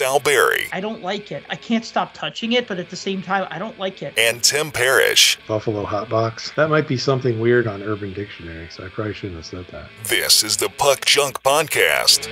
Sal Berry. I don't like it. I can't stop touching it, but at the same time, I don't like it. And Tim Parish. Buffalo hot box. That might be something weird on Urban Dictionary, so I probably shouldn't have said that. This is the Puck Junk Podcast.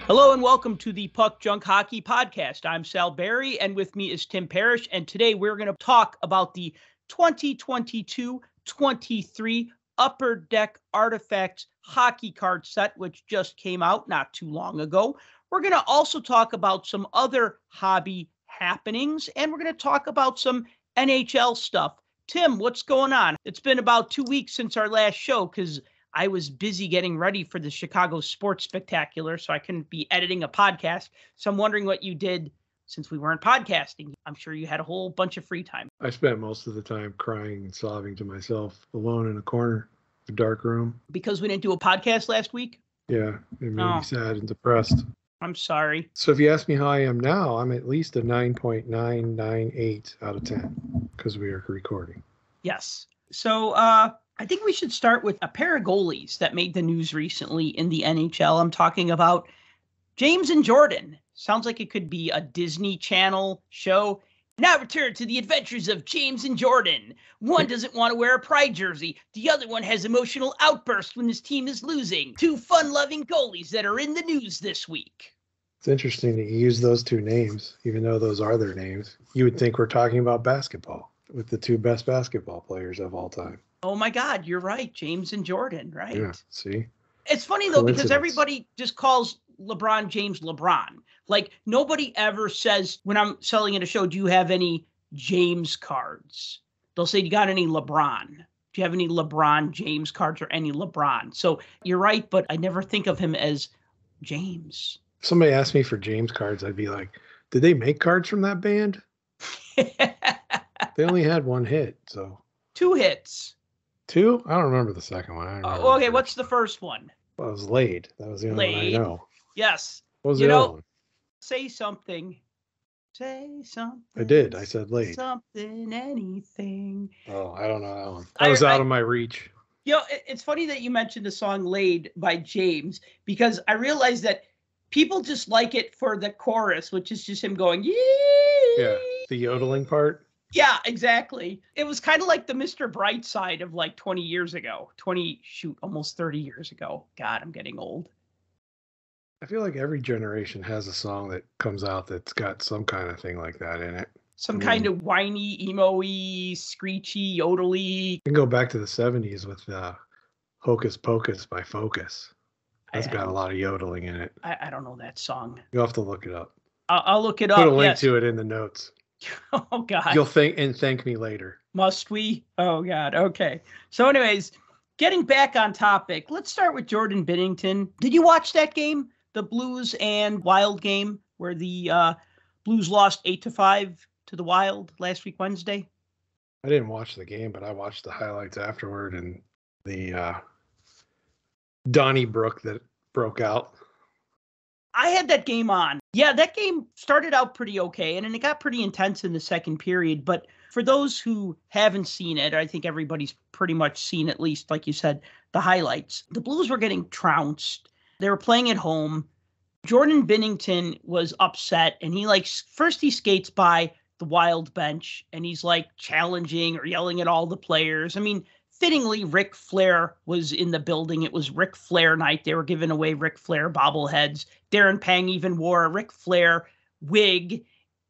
Hello and welcome to the Puck Junk Hockey Podcast. I'm Sal Berry, and with me is Tim Parish, and today we're going to talk about the 2022-23 Upper Deck Artifacts hockey card set, which just came out not too long ago. We're going to also talk about some other hobby happenings, and we're going to talk about some NHL stuff. Tim, what's going on? It's been about 2 weeks since our last show because I was busy getting ready for the Chicago Sports Spectacular, so I couldn't be editing a podcast. So I'm wondering what you did since we weren't podcasting. I'm sure you had a whole bunch of free time. I spent most of the time crying and sobbing to myself alone in a corner, a dark room. Because we didn't do a podcast last week? Yeah, it made me sad and depressed. I'm sorry. So if you ask me how I am now, I'm at least a 9.998 out of 10 because we are recording. Yes. So I think we should start with a pair of goalies that made the news recently in the NHL. I'm talking about James and Jordan. Sounds like it could be a Disney Channel show. Now return to the adventures of James and Jordan. One doesn't want to wear a Pride jersey. The other one has emotional outbursts when his team is losing. Two fun-loving goalies that are in the news this week. It's interesting that you use those two names, even though those are their names. You would think we're talking about basketball with the two best basketball players of all time. Oh my God, you're right. James and Jordan, right? Yeah, see? It's funny though, because everybody just calls LeBron James LeBron. Like nobody ever says when I'm selling at a show, do you have any James cards? They'll say, do you got any LeBron? Do you have any LeBron James cards or any LeBron? So you're right, but I never think of him as James. If somebody asked me for James cards, I'd be like, did they make cards from that band? They only had one hit, so. 2 hits. 2? I don't remember the second one. Okay, what's the first one? Well, it was Laid. That was the only one I know. Yes. What was the other one? Say something. Say something. I did. I said Laid. Something, anything. Oh, I don't know that one. That was out of my reach. You know, it's funny that you mentioned the song Laid by James, because I realized that people just like it for the chorus, which is just him going, yee! Yeah, the yodeling part. Yeah, exactly. It was kind of like the Mr. Brightside of like 20 years ago. Almost 30 years ago. God, I'm getting old. I feel like every generation has a song that comes out that's got some kind of thing like that in it. Some kind of whiny, emo-y, screechy, yodely. You can go back to the 70s with Hocus Pocus by Focus. That's got a lot of yodeling in it. I don't know that song. You'll have to look it up. I'll look it up. Put a link to it in the notes. Oh, God. You'll thank me later. Must we? Oh, God. Okay. So anyways, getting back on topic, let's start with Jordan Binnington. Did you watch that game? The Blues and Wild game where the Blues lost 8-5 to the Wild last week, Wednesday? I didn't watch the game, but I watched the highlights afterward and the Donnybrook that broke out. I had that game on. Yeah, that game started out pretty okay, and then it got pretty intense in the second period. But for those who haven't seen it, I think everybody's pretty much seen, at least, like you said, the highlights. The Blues were getting trounced. They were playing at home. Jordan Binnington was upset, and first he skates by the Wild bench, and he's challenging or yelling at all the players. I mean, fittingly, Ric Flair was in the building. It was Ric Flair night. They were giving away Ric Flair bobbleheads. Darren Pang even wore a Ric Flair wig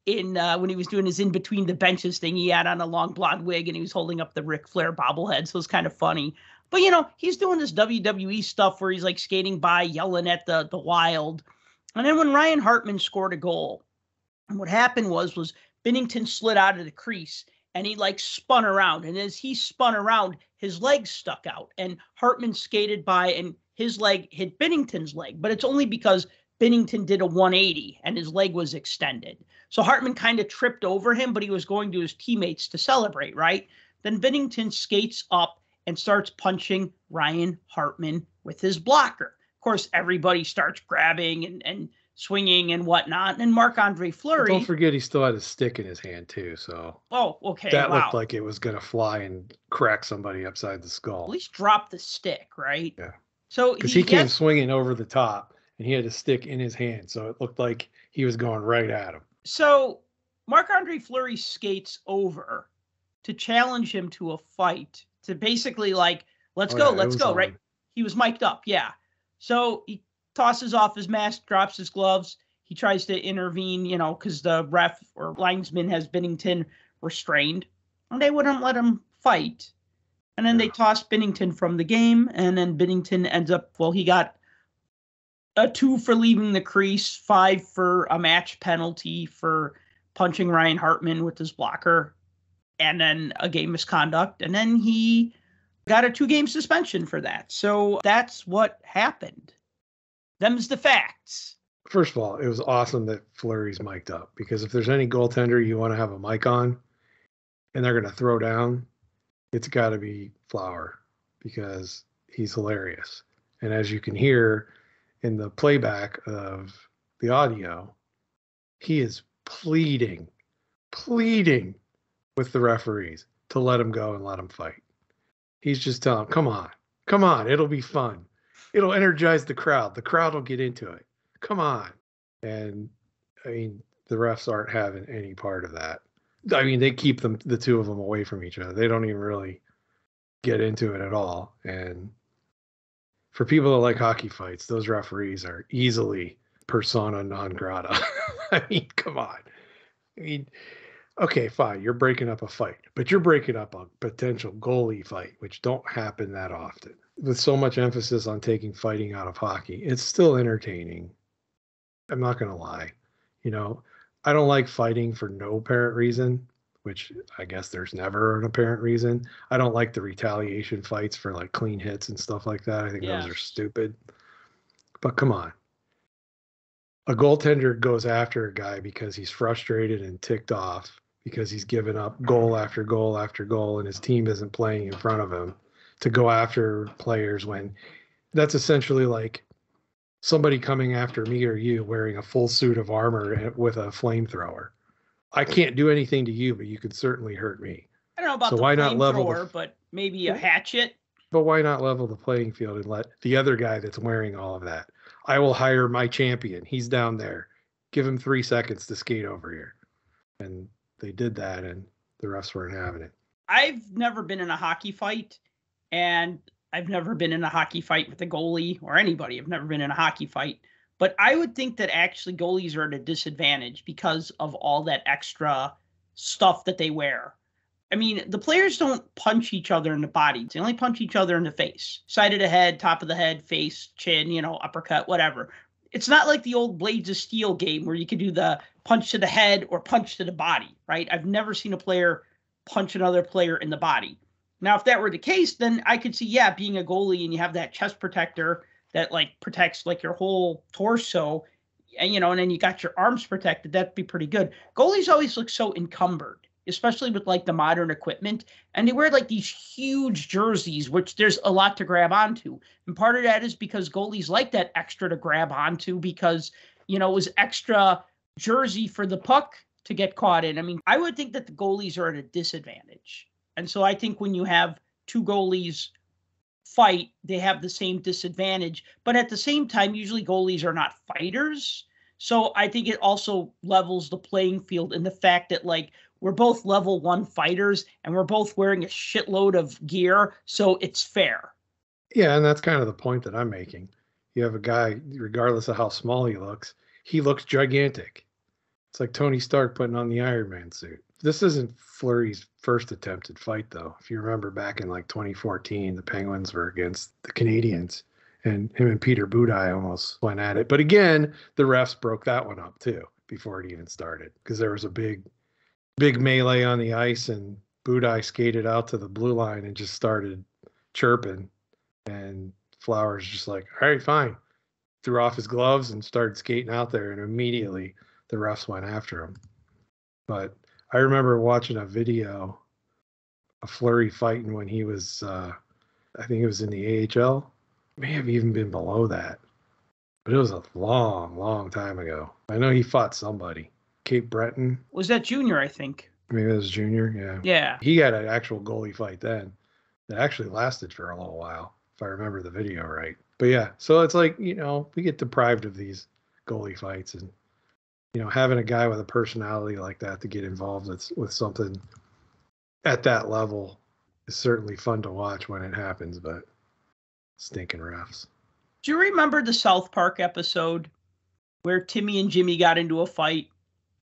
when he was doing his in-between the benches thing. He had on a long blonde wig, and he was holding up the Ric Flair bobblehead, so it was kind of funny. But, he's doing this WWE stuff where he's skating by, yelling at the Wild. And then when Ryan Hartman scored a goal, and what happened was Binnington slid out of the crease, and he spun around. And as he spun around, his leg stuck out. And Hartman skated by, and his leg hit Binnington's leg. But it's only because Binnington did a 180, and his leg was extended. So Hartman kind of tripped over him, but he was going to his teammates to celebrate, right? Then Binnington skates up and starts punching Ryan Hartman with his blocker. Of course, everybody starts grabbing and swinging and whatnot. And Marc-Andre Fleury. But don't forget, he still had his stick in his hand, too. So. Oh, okay. That looked like it was going to fly and crack somebody upside the skull. At least drop the stick, right? Yeah. So Because he came yes, swinging over the top, and he had a stick in his hand, so it looked like he was going right at him. so Marc-Andre Fleury skates over to challenge him to a fight, to basically like, let's go, right? He was mic'd up, yeah. So he tosses off his mask, drops his gloves. He tries to intervene, because the ref or linesman has Binnington restrained, and they wouldn't let him fight. And then they tossed Binnington from the game, and then Binnington ends up, he got a 2 for leaving the crease, 5 for a match penalty for punching Ryan Hartman with his blocker, and then a game misconduct. And then he got a 2-game suspension for that. So that's what happened. Them's the facts. First of all, it was awesome that Fleury's mic'd up, because if there's any goaltender you want to have a mic on and they're going to throw down, it's got to be Flower, because he's hilarious. And as you can hear in the playback of the audio, he is pleading with the referees to let him go and let him fight. He's just telling them, come on, it'll be fun. It'll energize the crowd. The crowd will get into it. Come on. And I mean, the refs aren't having any part of that. I mean, they keep the two of them away from each other. They don't even really get into it at all. And for people that like hockey fights, those referees are easily persona non grata. I mean, come on. I mean, okay, fine, you're breaking up a fight, but you're breaking up a potential goalie fight, which don't happen that often. With so much emphasis on taking fighting out of hockey, it's still entertaining. I'm not going to lie. I don't like fighting for no apparent reason, which I guess there's never an apparent reason. I don't like the retaliation fights for like clean hits and stuff like that. I think those are stupid. But come on. A goaltender goes after a guy because he's frustrated and ticked off, because he's given up goal after goal after goal and his team isn't playing in front of him, to go after players when that's essentially like somebody coming after me or you wearing a full suit of armor with a flamethrower. I can't do anything to you, but you could certainly hurt me. I don't know about the flamethrower, but maybe a hatchet. But why not level the playing field and let the other guy that's wearing all of that? I will hire my champion. He's down there. Give him 3 seconds to skate over here. And they did that, and the refs weren't having it. I've never been in a hockey fight, and I've never been in a hockey fight with a goalie or anybody. I've never been in a hockey fight. But I would think that actually goalies are at a disadvantage because of all that extra stuff that they wear. I mean, the players don't punch each other in the body. They only punch each other in the face. Side of the head, top of the head, face, chin, uppercut, whatever. It's not like the old Blades of Steel game where you could do the punch to the head or punch to the body, right? I've never seen a player punch another player in the body. Now, if that were the case, then I could see, being a goalie and you have that chest protector that like protects like your whole torso, and and then you got your arms protected, that'd be pretty good. Goalies always look so encumbered, especially with like the modern equipment, and they wear like these huge jerseys, which there's a lot to grab onto. And part of that is because goalies like that extra to grab onto, because it was extra jersey for the puck to get caught in. I mean, I would think that the goalies are at a disadvantage. And so I think when you have two goalies fight, they have the same disadvantage. But at the same time, usually goalies are not fighters. So I think it also levels the playing field in the fact that like we're both level 1 fighters and we're both wearing a shitload of gear. So it's fair. Yeah, and that's kind of the point that I'm making. You have a guy, regardless of how small he looks gigantic. It's like Tony Stark putting on the Iron Man suit. This isn't Fleury's first attempted fight, though. If you remember back in like 2014, the Penguins were against the Canadiens, and him and Peter Budaj almost went at it. But again, the refs broke that one up too before it even started, because there was a big melee on the ice, and Budaj skated out to the blue line and just started chirping, and Flowers just like, all right, fine. Threw off his gloves and started skating out there, and immediately the refs went after him. But I remember watching a video of Fleury fighting when he was, I think it was in the AHL. May have even been below that. But it was a long, long time ago. I know he fought somebody. Cape Breton. Was that junior, I think? Maybe that was junior, yeah. Yeah. He had an actual goalie fight then that actually lasted for a little while, if I remember the video right. But yeah, so it's like, we get deprived of these goalie fights, and having a guy with a personality like that to get involved with something at that level is certainly fun to watch when it happens, but stinking refs. Do you remember the South Park episode where Timmy and Jimmy got into a fight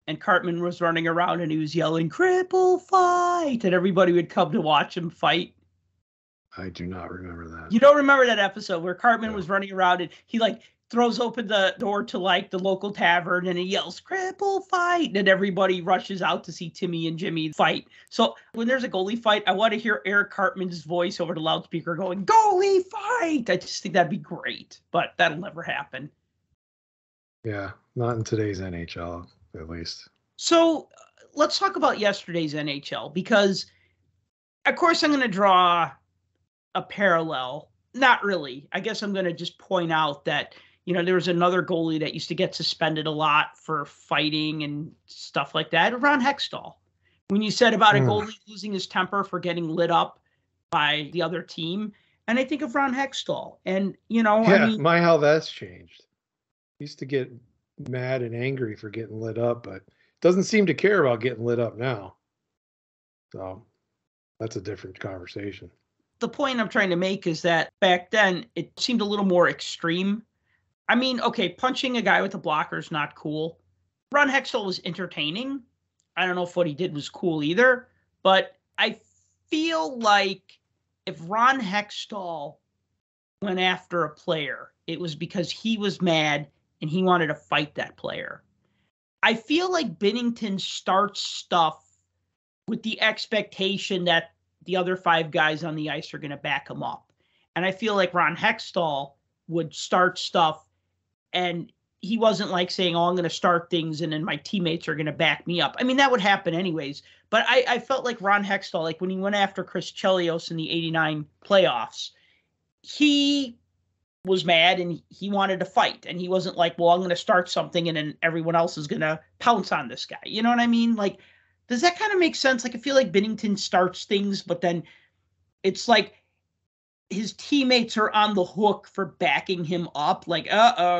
and Cartman was running around and he was yelling, "Cripple fight," and everybody would come to watch him fight? I do not remember that. You don't remember that episode where Cartman No. was running around and he throws open the door to the local tavern and he yells, "Cripple fight," and everybody rushes out to see Timmy and Jimmy fight. So when there's a goalie fight, I want to hear Eric Cartman's voice over the loudspeaker going, "Goalie fight." I just think that'd be great, but that'll never happen. Yeah, not in today's NHL, at least. So let's talk about yesterday's NHL, because of course I'm going to draw a parallel. Not really. I guess I'm going to just point out that, there was another goalie that used to get suspended a lot for fighting and stuff like that, Ron Hextall. When you said about a goalie losing his temper for getting lit up by the other team, and I think of Ron Hextall. And, how that's changed. He used to get mad and angry for getting lit up, but doesn't seem to care about getting lit up now. So that's a different conversation. The point I'm trying to make is that back then it seemed a little more extreme. I mean, okay, punching a guy with a blocker is not cool. Ron Hextall was entertaining. I don't know if what he did was cool either, but I feel like if Ron Hextall went after a player, it was because he was mad and he wanted to fight that player. I feel like Binnington starts stuff with the expectation that the other 5 guys on the ice are going to back him up. And I feel like Ron Hextall would start stuff and he wasn't saying, "Oh, I'm going to start things and then my teammates are going to back me up." I mean, that would happen anyways. But I felt like Ron Hextall, when he went after Chris Chelios in the 89 playoffs, he was mad and he wanted to fight. And he wasn't like, "Well, I'm going to start something and then everyone else is going to pounce on this guy." You know what I mean? Does that kind of make sense? I feel like Binnington starts things, but then it's like his teammates are on the hook for backing him up.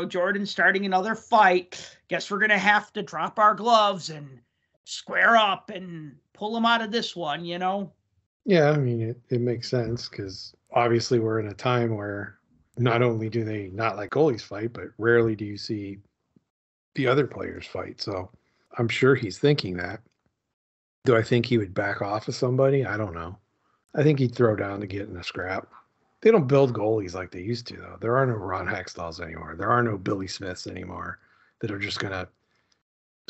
Jordan's starting another fight. Guess we're going to have to drop our gloves and square up and pull him out of this one, Yeah, I mean, it makes sense because obviously we're in a time where not only do they not let goalies fight, but rarely do you see the other players fight. So I'm sure he's thinking that. Do I think he would back off of somebody? I don't know. I think he'd throw down to get in a scrap. They don't build goalies like they used to, though. There are no Ron Hextalls anymore. There are no Billy Smiths anymore that are just going to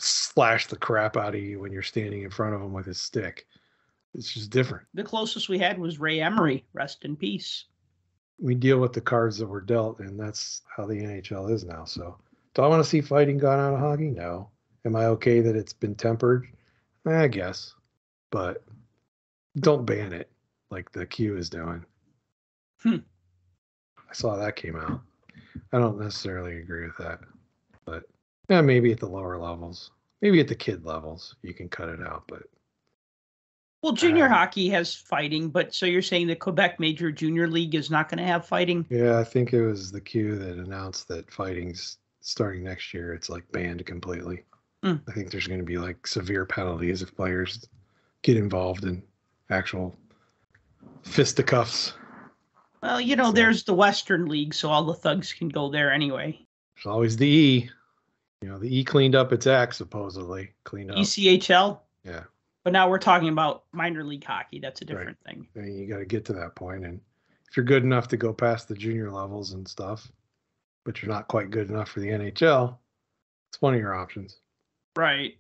slash the crap out of you when you're standing in front of him with his stick. It's just different. The closest we had was Ray Emery. Rest in peace. We deal with the cards that were dealt, and that's how the NHL is now. So do I want to see fighting gone out of hockey? No. Am I okay that it's been tempered? I guess. But don't ban it like the Q is doing. I saw that came out. I don't necessarily agree with that. But maybe at the lower levels. Maybe at the kid levels, you can cut it out. But well, junior hockey has fighting, but so you're saying the Quebec Major Junior League is not going to have fighting? Yeah, I think it was the Q that announced that fighting's starting next year. It's banned completely. I think there's going to be severe penalties if players get involved in actual fisticuffs. Well, there's the Western League, so all the thugs can go there anyway. There's always the E. The E cleaned up its act, supposedly. Cleaned up. ECHL? Yeah. But now we're talking about minor league hockey. That's a different thing. I mean, you got to get to that point. And if you're good enough to go past the junior levels and stuff, but you're not quite good enough for the NHL, it's one of your options. Right.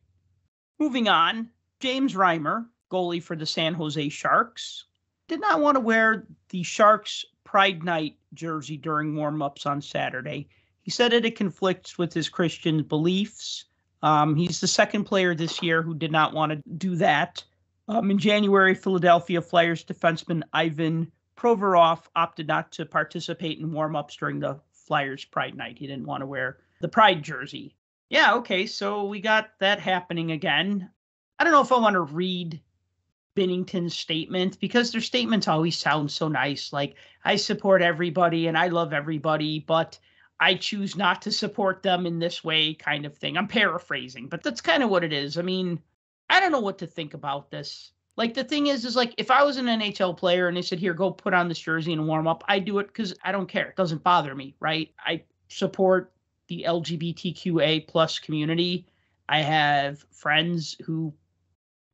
Moving on, James Reimer, goalie for the San Jose Sharks, did not want to wear the Sharks Pride Night jersey during warm-ups on Saturday. He said it conflicts with his Christian beliefs. He's the second player this year who did not want to do that. In January, Philadelphia Flyers defenseman Ivan Provorov opted not to participate in warm-ups during the Flyers Pride Night. He didn't want to wear the Pride jersey. Yeah, okay, so we got that happening again. I don't know if I want to read Binnington's statement, because their statements always sound so nice. Like, I support everybody and I love everybody, but I choose not to support them in this way, kind of thing. I'm paraphrasing, but that's kind of what it is. I mean, I don't know what to think about this. Like, the thing is like, if I was an NHL player and they said, here, go put on this jersey and warm up, I do it because I don't care. It doesn't bother me, right? I support the LGBTQA plus community. I have friends who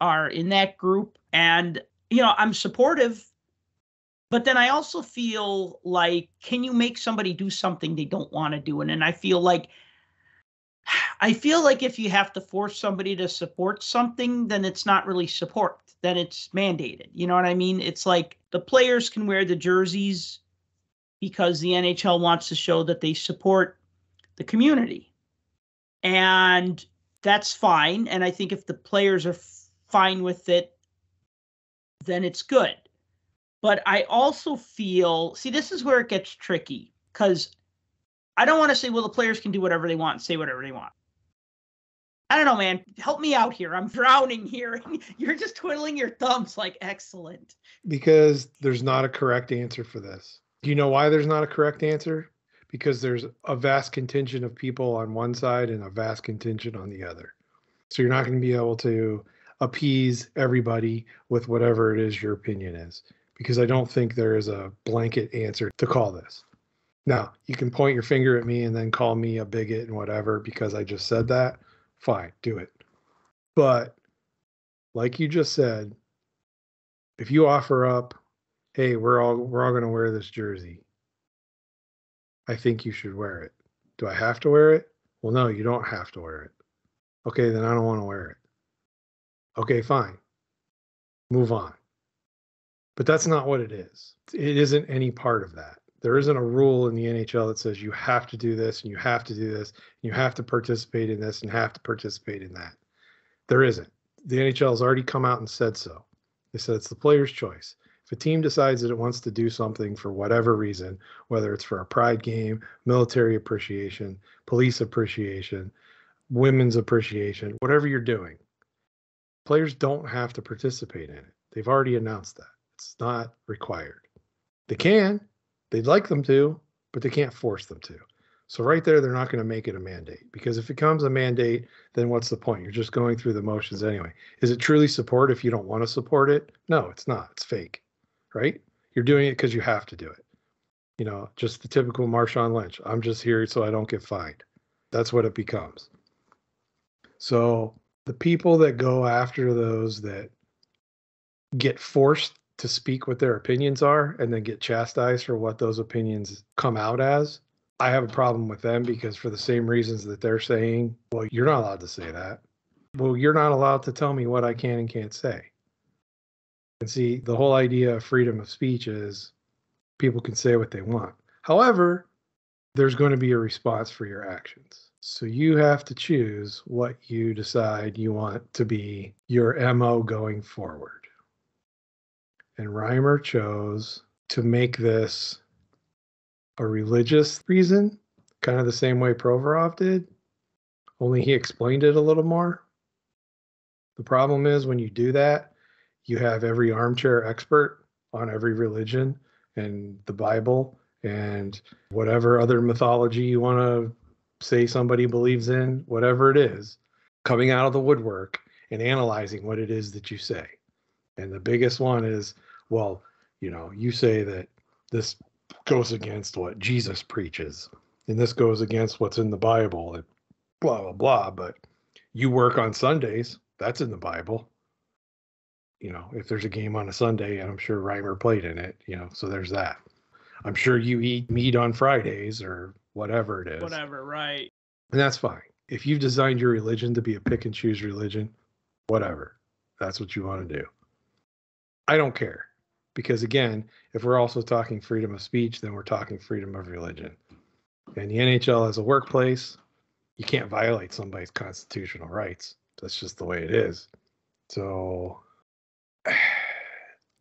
are in that group, and, I'm supportive. But then I also feel like, can you make somebody do something they don't want to do? And I feel like if you have to force somebody to support something, then it's not really support. Then it's mandated. You know what I mean? It's like the players can wear the jerseys because the NHL wants to show that they support the community. And that's fine. And I think if the players are fine with it, then it's good. But I also feel, this is where it gets tricky, because I don't want to say, well, the players can do whatever they want and say whatever they want. I don't know, man. Help me out here. I'm drowning here. You're just twiddling your thumbs like, excellent. Because there's not a correct answer for this. Do you know why there's not a correct answer? Because there's a vast contingent of people on one side and a vast contingent on the other. So you're not going to be able to appease everybody with whatever it is your opinion is. Because I don't think there is a blanket answer to call this. Now, you can point your finger at me and then call me a bigot and whatever because I just said that. Fine, do it. But like you just said, if you offer up, hey, we're all going to wear this jersey, I think you should wear it. Do I have to wear it? Well, no, you don't have to wear it. Okay, then I don't want to wear it. Okay, fine. Move on. But that's not what it is. It isn't any part of that. There isn't a rule in the NHL that says you have to do this and you have to do this and you have to participate in this and have to participate in that. There isn't. The NHL has already come out and said so. They said it's the player's choice. If a team decides that it wants to do something for whatever reason, whether it's for a pride game, military appreciation, police appreciation, women's appreciation, whatever you're doing, players don't have to participate in it. They've already announced that. It's not required. They can. They'd like them to, but they can't force them to. So right there, they're not going to make it a mandate, because if it becomes a mandate, then what's the point? You're just going through the motions anyway. Is it truly support if you don't want to support it? No, it's not. It's fake, right? You're doing it because you have to do it. Just the typical Marshawn Lynch. I'm just here so I don't get fined. That's what it becomes. So the people that go after those that get forced to speak what their opinions are and then get chastised for what those opinions come out as, I have a problem with them, because for the same reasons that they're saying, well, you're not allowed to say that. Well, you're not allowed to tell me what I can and can't say. And see, the whole idea of freedom of speech is people can say what they want. However, there's going to be a response for your actions. So you have to choose what you decide you want to be your MO going forward. And Reimer chose to make this a religious reason, kind of the same way Provorov did, only he explained it a little more. The problem is when you do that, you have every armchair expert on every religion and the Bible and whatever other mythology you want to say somebody believes in, whatever it is, coming out of the woodwork and analyzing what it is that you say. And the biggest one is, well, you say that this goes against what Jesus preaches, and this goes against what's in the Bible, and blah, blah, blah. But you work on Sundays, that's in the Bible. If there's a game on a Sunday, and I'm sure Reimer played in it, so there's that. I'm sure you eat meat on Fridays or whatever it is. Whatever, right. And that's fine. If you've designed your religion to be a pick and choose religion, whatever. That's what you want to do. I don't care. Because again, if we're also talking freedom of speech, then we're talking freedom of religion. And the NHL as a workplace, you can't violate somebody's constitutional rights. That's just the way it is. So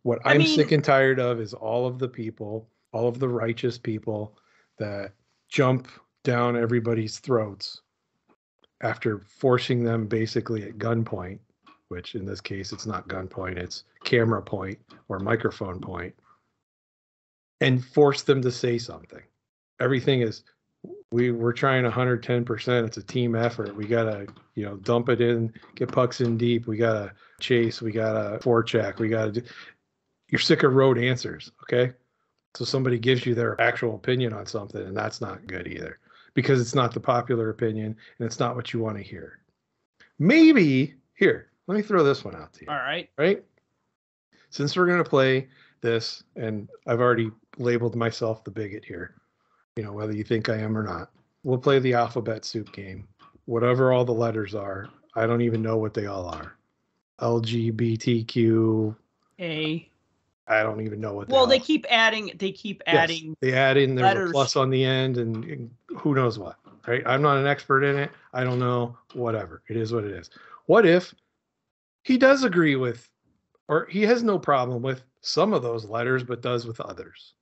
what I'm sick and tired of is all of the people, all of the righteous people that jump down everybody's throats after forcing them basically at gunpoint which in this case, it's not gun point, it's camera point or microphone point, and force them to say something. Everything is, we're trying 110%. It's a team effort. We got to, dump it in, get pucks in deep. We got to chase. We got to forecheck. We got to do. You're sick of rote answers, okay? So somebody gives you their actual opinion on something, and that's not good either, because it's not the popular opinion, and it's not what you want to hear. Maybe, here, let me throw this one out to you. All right. Right? Since we're going to play this, and I've already labeled myself the bigot here, whether you think I am or not, we'll play the alphabet soup game. Whatever all the letters are, I don't even know what they all are. LGBTQ. I don't even know what they are. They keep adding. Yes, they add in, there's letters. A plus on the end, and who knows what, right? I'm not an expert in it. I don't know, whatever. It is what it is. What if he does agree with, or he has no problem with some of those letters, but does with others?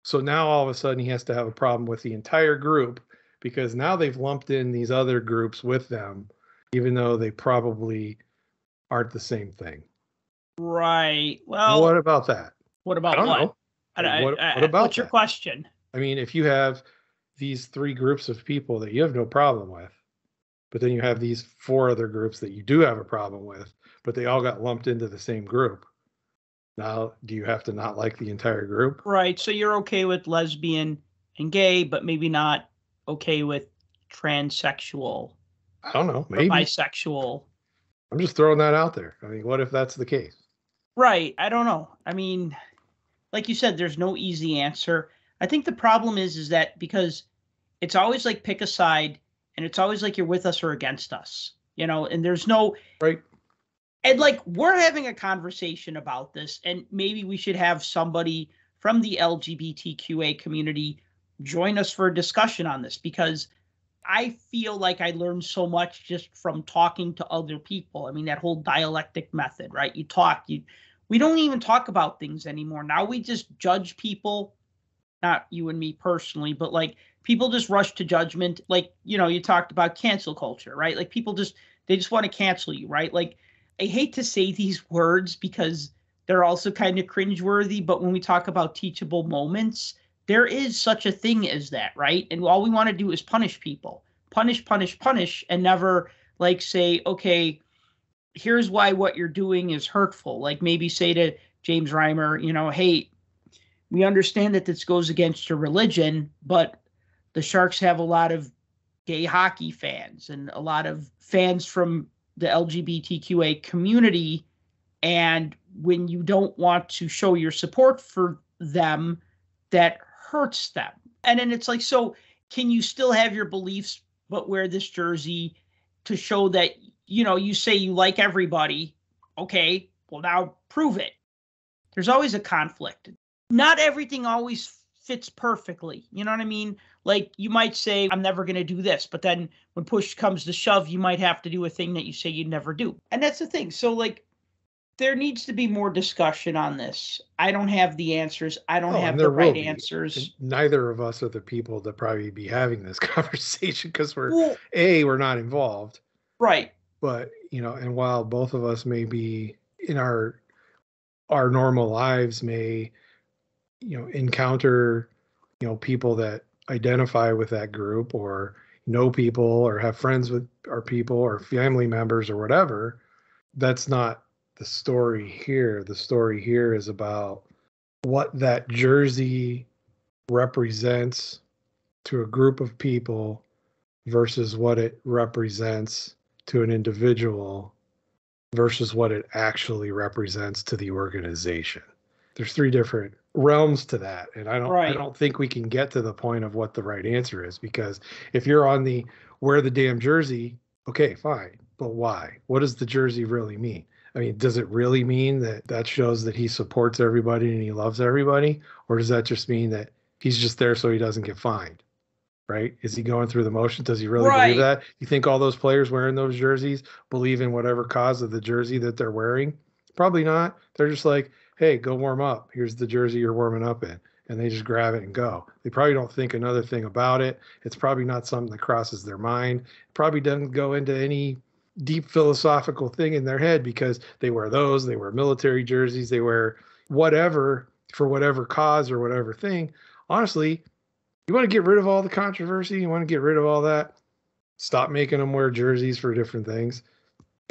So now all of a sudden he has to have a problem with the entire group, because now they've lumped in these other groups with them, even though they probably aren't the same thing. Right. Well, what about that? What about I don't what? know. What about what's your question? I mean, if you have these 3 groups of people that you have no problem with, but then you have these 4 other groups that you do have a problem with, but they all got lumped into the same group. Now, do you have to not like the entire group? Right. So you're okay with lesbian and gay, but maybe not okay with transsexual. I don't know. Maybe bisexual. I'm just throwing that out there. I mean, what if that's the case? Right. I don't know. I mean, like you said, there's no easy answer. I think the problem is that because it's always like pick a side, and it's always like you're with us or against us, and there's no right. And like we're having a conversation about this, and maybe we should have somebody from the LGBTQA community join us for a discussion on this, because I feel like I learned so much just from talking to other people. I mean, that whole dialectic method, right? We don't even talk about things anymore. Now we just judge people, not you and me personally, but like people just rush to judgment. Like, you talked about cancel culture, right? Like they just want to cancel you, right? Like, I hate to say these words because they're also kind of cringeworthy, but when we talk about teachable moments, there is such a thing as that, right? And all we want to do is punish people. Punish, and never like say, okay, here's why what you're doing is hurtful. Like maybe say to James Reimer, hey, we understand that this goes against your religion, but the Sharks have a lot of gay hockey fans and a lot of fans from the LGBTQA community. And when you don't want to show your support for them, that hurts them. And then it's like, so can you still have your beliefs, but wear this jersey to show that, you say you like everybody. Okay, well now prove it. There's always a conflict. Not everything always fits perfectly. You know what I mean? Like you might say, I'm never going to do this, but then when push comes to shove, you might have to do a thing that you say you'd never do. And that's the thing. So like, there needs to be more discussion on this. I don't have the answers. I don't have the right answers. Neither of us are the people to probably be having this conversation because we're not involved. Right. But, and while both of us may be in our normal lives may, encounter, people that identify with that group or know people or have friends with our people or family members or whatever, that's not the story here. The story here is about what that jersey represents to a group of people versus what it represents to an individual versus what it actually represents to the organization. There's 3 different realms to that. And I don't think we can get to the point of what the right answer is, because if you're on the wear the damn jersey, okay, fine. But why? What does the jersey really mean? I mean, does it really mean that shows that he supports everybody and he loves everybody? Or does that just mean that he's just there so he doesn't get fined? Right? Is he going through the motion? Does he really believe that? You think all those players wearing those jerseys believe in whatever cause of the jersey that they're wearing? Probably not. They're just like, hey, go warm up. Here's the jersey you're warming up in. And they just grab it and go. They probably don't think another thing about it. It's probably not something that crosses their mind. It probably doesn't go into any deep philosophical thing in their head because they wear those, they wear military jerseys, they wear whatever for whatever cause or whatever thing. Honestly, you want to get rid of all the controversy, you want to get rid of all that, stop making them wear jerseys for different things.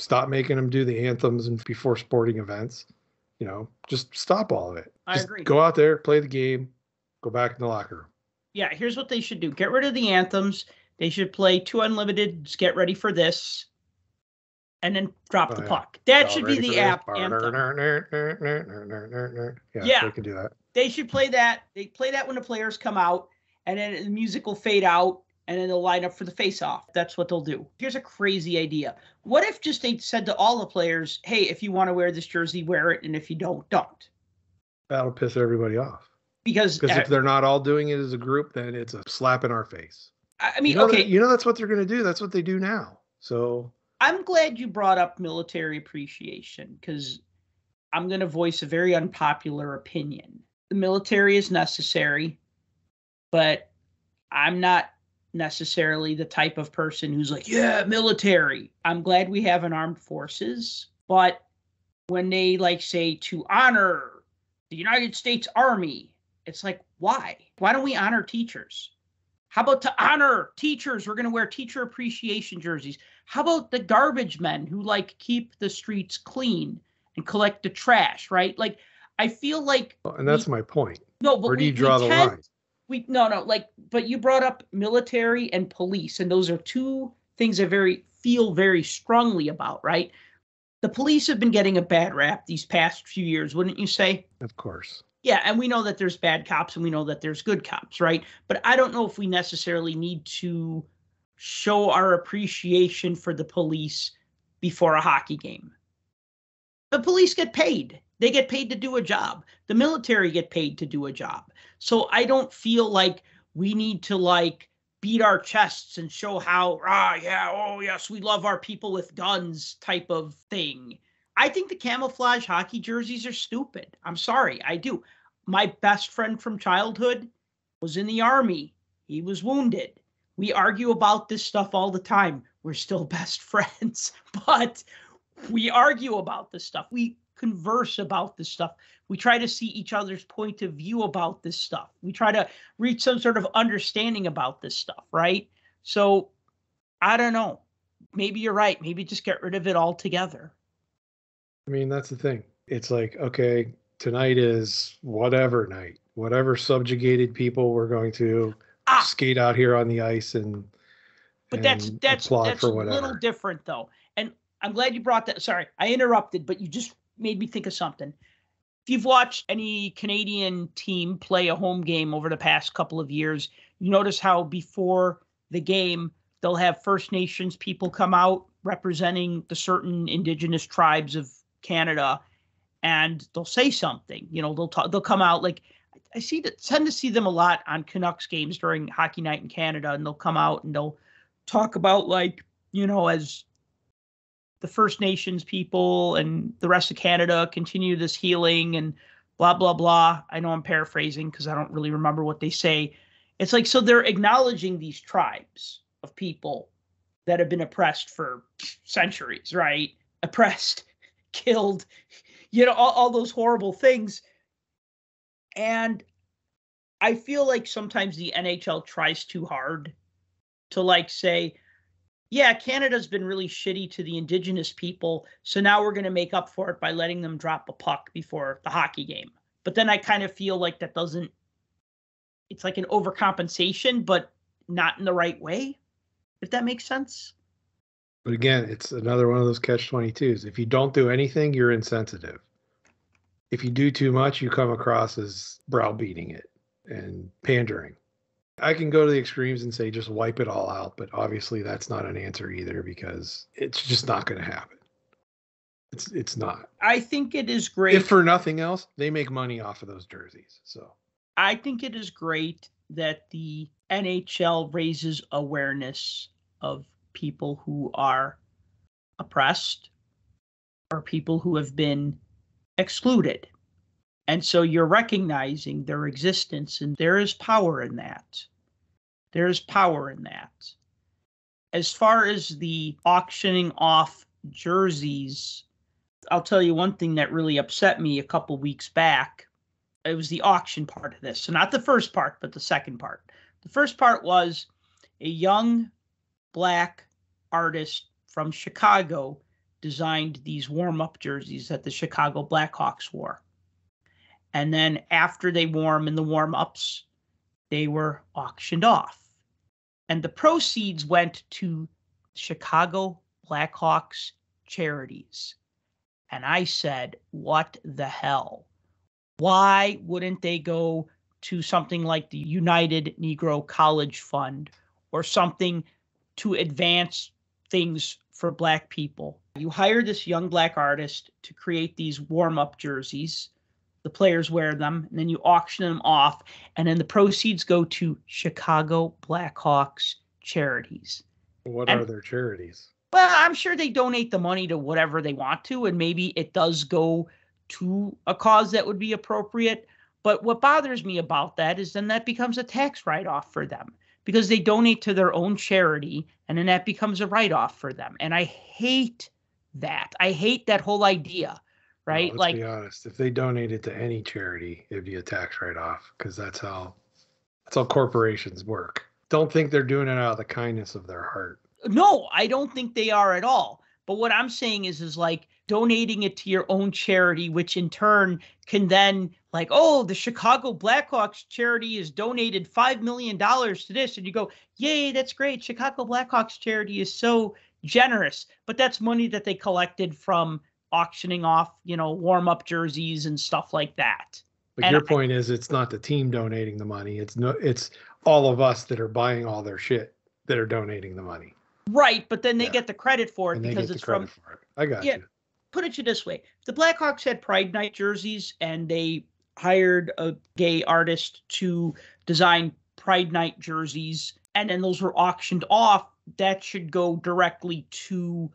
Stop making them do the anthems and before sporting events. Just stop all of it. I agree. Go out there, play the game, go back in the locker room. Yeah, here's what they should do. Get rid of the anthems. They should play 2 unlimited, get ready for this, and then drop the puck. That should be the anthem. Yeah, they can do that. They should play that. They play that when the players come out, and then the music will fade out, and then they'll line up for the face-off. That's what they'll do. Here's a crazy idea. What if just they said to all the players, hey, if you want to wear this jersey, wear it, and if you don't, don't. That'll piss everybody off. Because if they're not all doing it as a group, then it's a slap in our face. I mean, that's what they're going to do. That's what they do now. So I'm glad you brought up military appreciation because I'm going to voice a very unpopular opinion. The military is necessary, but I'm not necessarily the type of person who's like, yeah, military. I'm glad we have an armed forces, but when they say to honor the United States Army, it's like, why? Why don't we honor teachers? How about to honor teachers? We're going to wear teacher appreciation jerseys. How about the garbage men who keep the streets clean and collect the trash, right? I feel like, and that's my point. No, but where do you draw the line? But you brought up military and police, and those are two things I feel very strongly about, right? The police have been getting a bad rap these past few years, wouldn't you say? Of course. Yeah, and we know that there's bad cops and we know that there's good cops, right? But I don't know if we necessarily need to show our appreciation for the police before a hockey game. The police get paid. They get paid to do a job. The military get paid to do a job. So I don't feel like we need to beat our chests and show how, oh yes, we love our people with guns type of thing. I think the camouflage hockey jerseys are stupid. I'm sorry, I do. My best friend from childhood was in the Army. He was wounded. We argue about this stuff all the time. We're still best friends, but we argue about this stuff. We converse about this stuff. We try to see each other's point of view about this stuff. We try to reach some sort of understanding about this stuff, right? So I don't know. Maybe you're right. Maybe just get rid of it altogether. I mean, that's the thing. It's okay, tonight is whatever night, whatever subjugated people we're going to skate out here on the ice but that's a little different though. And I'm glad you brought that. Sorry, I interrupted, but you just made me think of something. If you've watched any Canadian team play a home game over the past couple of years, you notice how before the game, they'll have First Nations people come out representing the certain Indigenous tribes of Canada, and they'll say something. They'll come out I tend to see them a lot on Canucks games during hockey night in Canada, and they'll come out and they'll talk about as the First Nations people and the rest of Canada continue this healing and blah, blah, blah. I know I'm paraphrasing because I don't really remember what they say. It's so they're acknowledging these tribes of people that have been oppressed for centuries, right? Oppressed, killed, all those horrible things. And I feel like sometimes the NHL tries too hard to say, yeah, Canada's been really shitty to the Indigenous people, so now we're going to make up for it by letting them drop a puck before the hockey game. But then I kind of feel like that doesn't, it's an overcompensation, but not in the right way, if that makes sense. But again, it's another one of those catch-22s. If you don't do anything, you're insensitive. If you do too much, you come across as browbeating it and pandering. I can go to the extremes and say just wipe it all out, but obviously that's not an answer either because it's just not going to happen. It's not. I think it is great. If for nothing else, they make money off of those jerseys. So I think it is great that the NHL raises awareness of people who are oppressed or people who have been excluded. And so you're recognizing their existence, and there is power in that. There is power in that. As far as the auctioning off jerseys, I'll tell you one thing that really upset me a couple weeks back. It was the auction part of this. So not the first part, but the second part. The first part was a young black artist from Chicago designed these warm-up jerseys that the Chicago Blackhawks wore. And then after they wore them in the warm-ups, they were auctioned off. And the proceeds went to Chicago Blackhawks charities. And I said, what the hell? Why wouldn't they go to something like the United Negro College Fund or something to advance things for Black people? You hire this young Black artist to create these warm-up jerseys. The players wear them, and then you auction them off, and then the proceeds go to Chicago Blackhawks charities. What are their charities? Well, I'm sure they donate the money to whatever they want to, and maybe it does go to a cause that would be appropriate. But what bothers me about that is then that becomes a tax write-off for them because they donate to their own charity, and then that becomes a write-off for them. And I hate that. I hate that whole idea. Right? Well, let's be honest. If they donated to any charity, it'd be a tax write-off because that's how corporations work. Don't think they're doing it out of the kindness of their heart. No, I don't think they are at all. But what I'm saying is like donating it to your own charity, which in turn can then like, oh, the Chicago Blackhawks charity has donated $5 million to this. And you go, yay, that's great. Chicago Blackhawks charity is so generous. But that's money that they collected from auctioning off, warm-up jerseys and stuff like that. But and your point is it's not the team donating the money. It's all of us that are buying all their shit that are donating the money. Right, but then they get the credit for it because it's from. I got you. Put it this way: if the Blackhawks had Pride Night jerseys and they hired a gay artist to design Pride Night jerseys, and then those were auctioned off, that should go directly to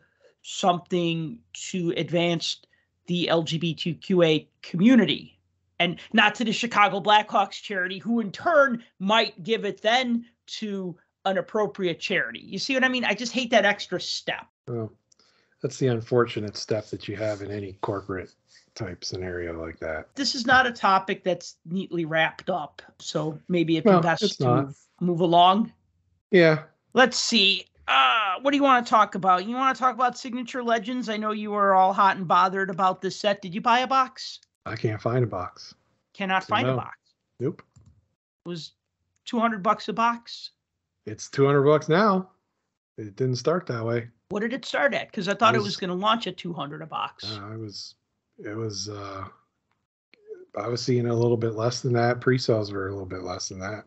something to advance the LGBTQA community and not to the Chicago Blackhawks charity, who in turn might give it then to an appropriate charity. You see what I mean? I just hate that extra step. Well, that's the unfortunate step that you have in any corporate type scenario like that. This is not a topic that's neatly wrapped up, so maybe it'd be best to move along. Yeah. Let's see. What do you want to talk about? You want to talk about Signature Legends? I know you were all hot and bothered about this set. Did you buy a box? I can't find a box. Cannot find a box. Nope. It was $200 a box. It's $200 now. It didn't start that way. What did it start at? Because I thought it was going to launch at $200 a box. I was seeing a little bit less than that. Pre-sales were a little bit less than that.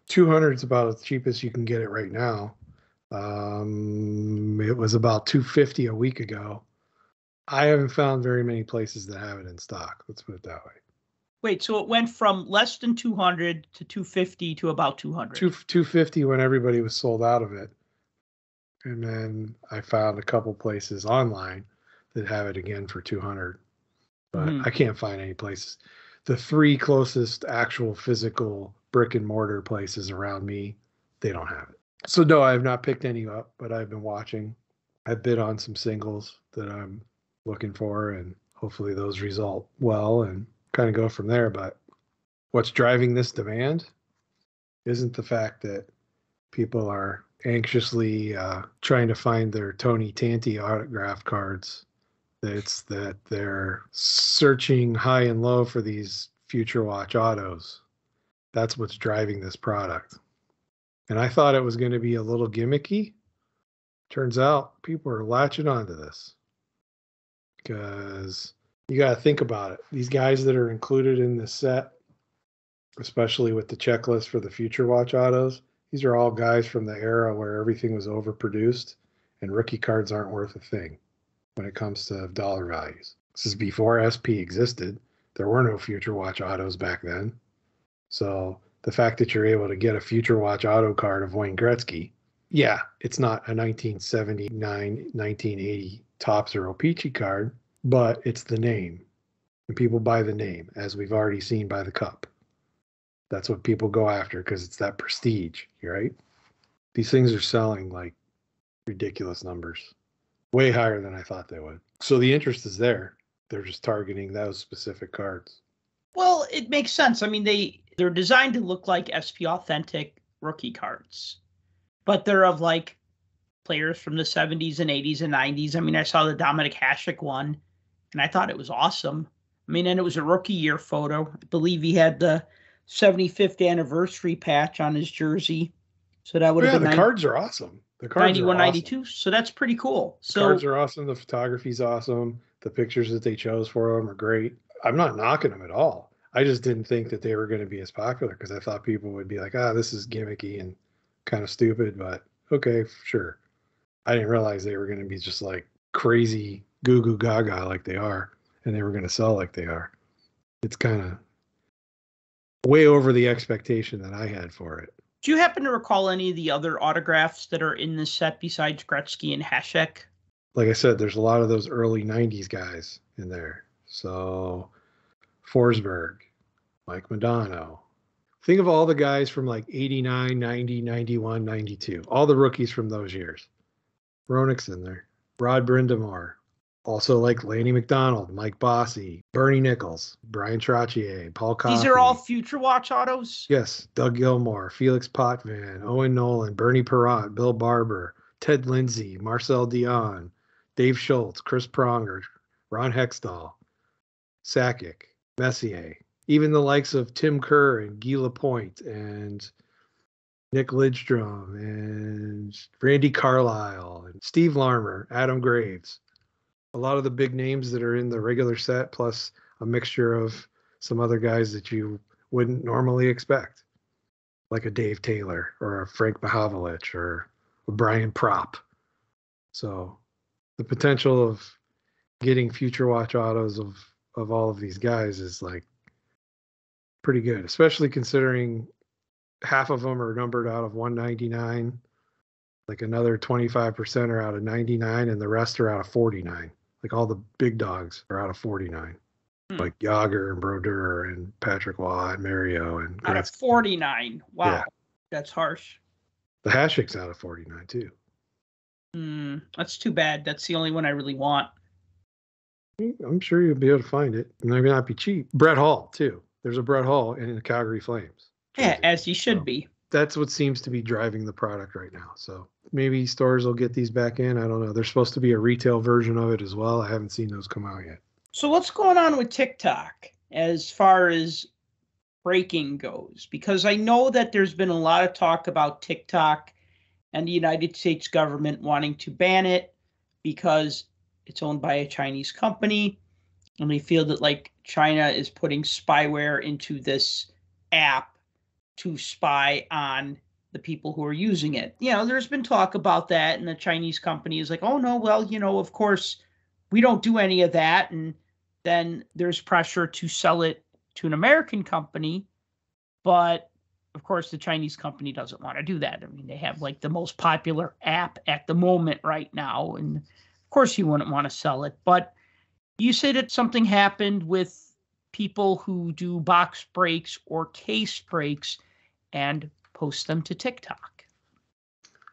200 is about the cheapest you can get it right now. It was about $250 a week ago. I haven't found very many places that have it in stock. Let's put it that way. Wait, so it went from less than 200 to 250 to about 200. 250 when everybody was sold out of it. And then I found a couple places online that have it again for 200. But I can't find any places. The 3 closest actual physical brick and mortar places around me, they don't have it. So no, I have not picked any up, but I've been watching. I bid on some singles that I'm looking for, and hopefully those result well and kind of go from there. But what's driving this demand isn't the fact that people are anxiously trying to find their Tony Tanti autograph cards. It's that they're searching high and low for these Future Watch autos. That's what's driving this product. And I thought it was going to be a little gimmicky. Turns out people are latching onto this because you got to think about it. These guys that are included in this set, especially with the checklist for the Future Watch autos, these are all guys from the era where everything was overproduced and rookie cards aren't worth a thing when it comes to dollar values. This is before SP existed. There were no Future Watch autos back then. So the fact that you're able to get a Future Watch auto card of Wayne Gretzky, yeah, it's not a 1979, 1980 Topps or O-Pee-Chee card, but it's the name. And people buy the name, as we've already seen by the cup. That's what people go after because it's that prestige, right? These things are selling like ridiculous numbers, way higher than I thought they would. So the interest is there. They're just targeting those specific cards. Well, it makes sense. I mean, they're designed to look like SP Authentic rookie cards, but they're of like players from the 70s and 80s and 90s. I mean, I saw the Dominic Hasek one, and I thought it was awesome. I mean, and it was a rookie year photo. I believe he had the 75th anniversary patch on his jersey. So that would have been the cards are awesome. The cards 91, are 92. awesome. So that's pretty cool. The cards are awesome. The photography's awesome. The pictures that they chose for them are great. I'm not knocking them at all. I just didn't think that they were going to be as popular because I thought people would be like, this is gimmicky and kind of stupid, but okay, sure. I didn't realize they were going to be just like crazy goo goo gaga like they are, and they were going to sell like they are. It's kind of way over the expectation that I had for it. Do you happen to recall any of the other autographs that are in this set besides Gretzky and Hasek? Like I said, there's a lot of those early 90s guys in there. So Forsberg, Mike Modano. Think of all the guys from like 89, 90, 91, 92. All the rookies from those years. Ronick's in there. Rod Brindamore. Also like Lanny McDonald, Mike Bossy, Bernie Nichols, Brian Trottier, Paul Coffey. These are all Future Watch autos? Yes. Doug Gilmore, Felix Potvin, Owen Nolan, Bernie Perrott, Bill Barber, Ted Lindsay, Marcel Dion, Dave Schultz, Chris Pronger, Ron Hextall, Sakic, Messier. Even the likes of Tim Kerr and Guy Lapointe and Nick Lidstrom and Randy Carlisle and Steve Larmer, Adam Graves. A lot of the big names that are in the regular set, plus a mixture of some other guys that you wouldn't normally expect, like a Dave Taylor or a Frank Mahavlich or a Brian Propp. So the potential of getting Future Watch autos of all of these guys is like pretty good, especially considering half of them are numbered out of 199, like another 25% are out of 99, and the rest are out of 49. Like all the big dogs are out of 49, like Yager and Brodeur and Patrick Waugh and Mario and out of 49. Wow, yeah. That's harsh. The Hasek's out of 49 too. That's too bad. That's the only one I really want. I'm sure you'll be able to find it. It might not be cheap. Brett Hall too. There's a Brett Hall in the Calgary Flames. Yeah, as he should be. That's what seems to be driving the product right now. So maybe stores will get these back in. I don't know. There's supposed to be a retail version of it as well. I haven't seen those come out yet. So what's going on with TikTok as far as breaking goes? Because I know that there's been a lot of talk about TikTok and the United States government wanting to ban it because it's owned by a Chinese company. And they feel that like China is putting spyware into this app to spy on the people who are using it. You know, there's been talk about that, and the Chinese company is like, oh no, well, you know, of course we don't do any of that. And then there's pressure to sell it to an American company. But of course, the Chinese company doesn't want to do that. I mean, they have like the most popular app at the moment right now. And of course you wouldn't want to sell it. But you say that something happened with people who do box breaks or case breaks and post them to TikTok.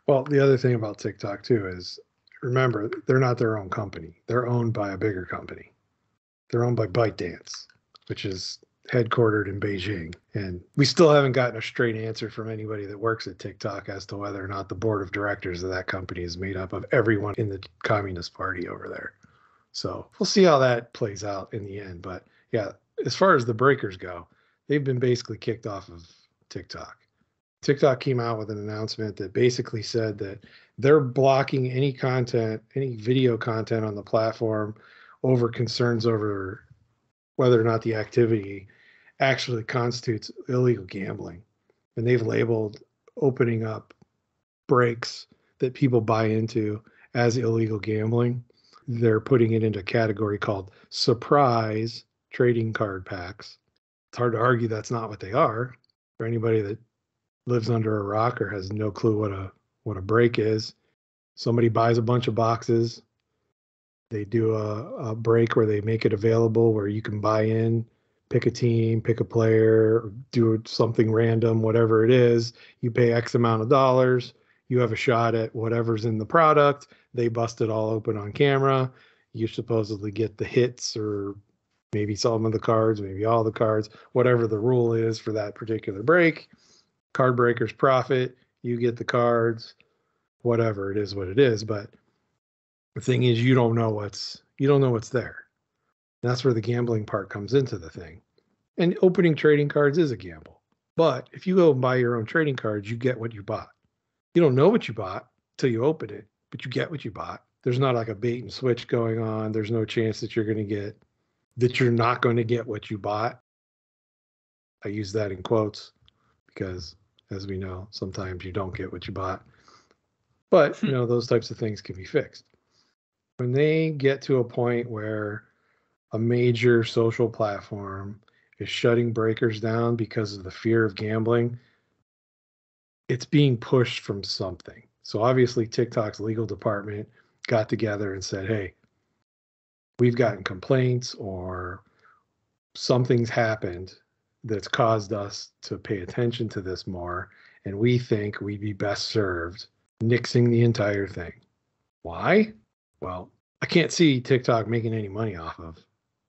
Well, the other thing about TikTok too is, remember, they're not their own company. They're owned by a bigger company. They're owned by ByteDance, which is headquartered in Beijing. And we still haven't gotten a straight answer from anybody that works at TikTok as to whether or not the board of directors of that company is made up of everyone in the Communist Party over there. So we'll see how that plays out in the end. But yeah, as far as the breakers go, they've been basically kicked off of TikTok. TikTok came out with an announcement that basically said that they're blocking any content, any video content on the platform over concerns over whether or not the activity actually constitutes illegal gambling. And they've labeled opening up breaks that people buy into as illegal gambling. They're putting it into a category called surprise trading card packs. It's hard to argue that's not what they are. For anybody that lives under a rock or has no clue what a break is, somebody buys a bunch of boxes. They do a break where they make it available where you can buy in, pick a team, pick a player, do something random, whatever it is. You pay X amount of dollars. You have a shot at whatever's in the product. They bust it all open on camera. You supposedly get the hits, or maybe some of the cards, maybe all the cards, whatever the rule is for that particular break. Card breakers profit. You get the cards, whatever it is, what it is. But the thing is, you don't know what's there. And that's where the gambling part comes into the thing. And opening trading cards is a gamble. But if you go and buy your own trading cards, you get what you bought. You don't know what you bought till you open it, but you get what you bought. There's not like a bait and switch going on. There's no chance that you're not going to get what you bought. I use that in quotes because, as we know, sometimes you don't get what you bought. But, those types of things can be fixed. When they get to a point where a major social platform is shutting breakers down because of the fear of gambling, it's being pushed from something. So obviously TikTok's legal department got together and said, hey, we've gotten complaints or something's happened that's caused us to pay attention to this more, and we think we'd be best served nixing the entire thing. Why? Well, I can't see TikTok making any money off of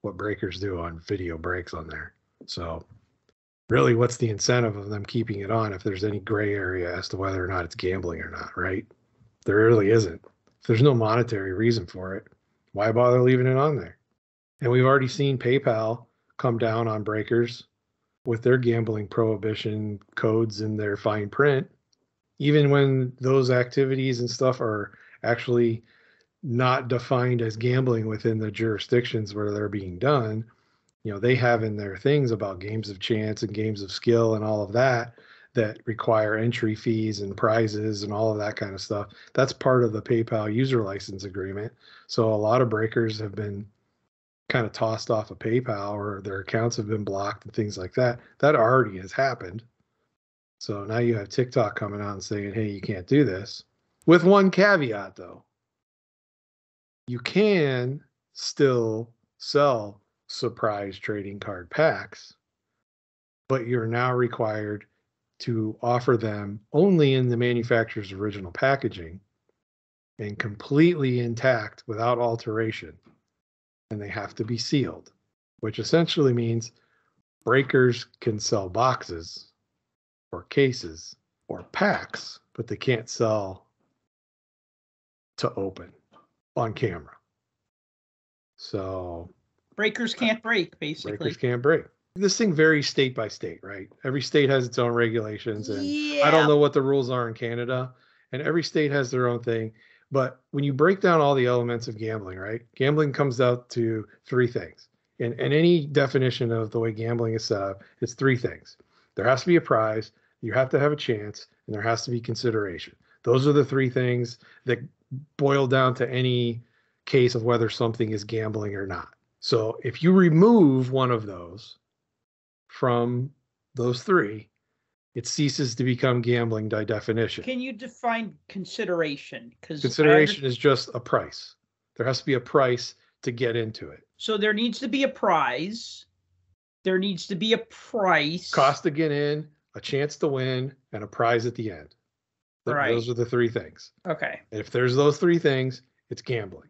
what breakers do on video breaks on there. So really, what's the incentive of them keeping it on if there's any gray area as to whether or not it's gambling or not, right? There really isn't. If there's no monetary reason for it, why bother leaving it on there? And we've already seen PayPal come down on breakers with their gambling prohibition codes in their fine print, even when those activities and stuff are actually not defined as gambling within the jurisdictions where they're being done. They have in their things about games of chance and games of skill and all of that require entry fees and prizes and all of that kind of stuff. That's part of the PayPal user license agreement. So a lot of breakers have been kind of tossed off of PayPal, or their accounts have been blocked and things like that. That already has happened. So now you have TikTok coming out and saying, hey, you can't do this. With one caveat, though. You can still sell surprise trading card packs, but you're now required to offer them only in the manufacturer's original packaging and completely intact without alteration. And they have to be sealed, which essentially means breakers can sell boxes or cases or packs, but they can't sell to open on camera. So breakers can't break, basically. Breakers can't break. This thing varies state by state, right? Every state has its own regulations, and I don't know what the rules are in Canada, and every state has their own thing. But when you break down all the elements of gambling, right? Gambling comes out to three things. And any definition of the way gambling is set up, it's three things. There has to be a prize, you have to have a chance, and there has to be consideration. Those are the three things that boil down to any case of whether something is gambling or not. So if you remove one of those from those three, it ceases to become gambling by definition. Can you define consideration? Because consideration is just a price. There has to be a price to get into it. So there needs to be a prize. There needs to be a price. Cost to get in, a chance to win, and a prize at the end. Right. Those are the three things. Okay. And if there's those three things, it's gambling.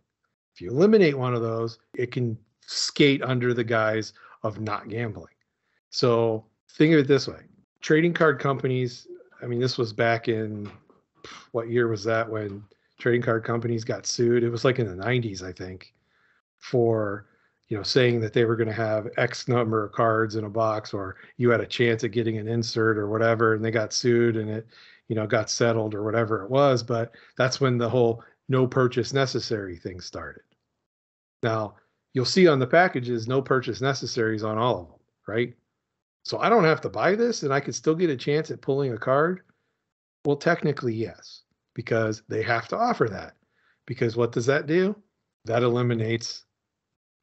If you eliminate one of those, it can skate under the guise of not gambling. So think of it this way. Trading card companies, I mean, this was back in, what year was that when trading card companies got sued? It was like in the 90s, I think, for, saying that they were going to have X number of cards in a box, or you had a chance at getting an insert or whatever, and they got sued and it, got settled or whatever it was. But that's when the whole no purchase necessary thing started. Now, you'll see on the packages, no purchase necessaries on all of them, right? So I don't have to buy this and I could still get a chance at pulling a card? Well, technically, yes, because they have to offer that. Because what does that do? That eliminates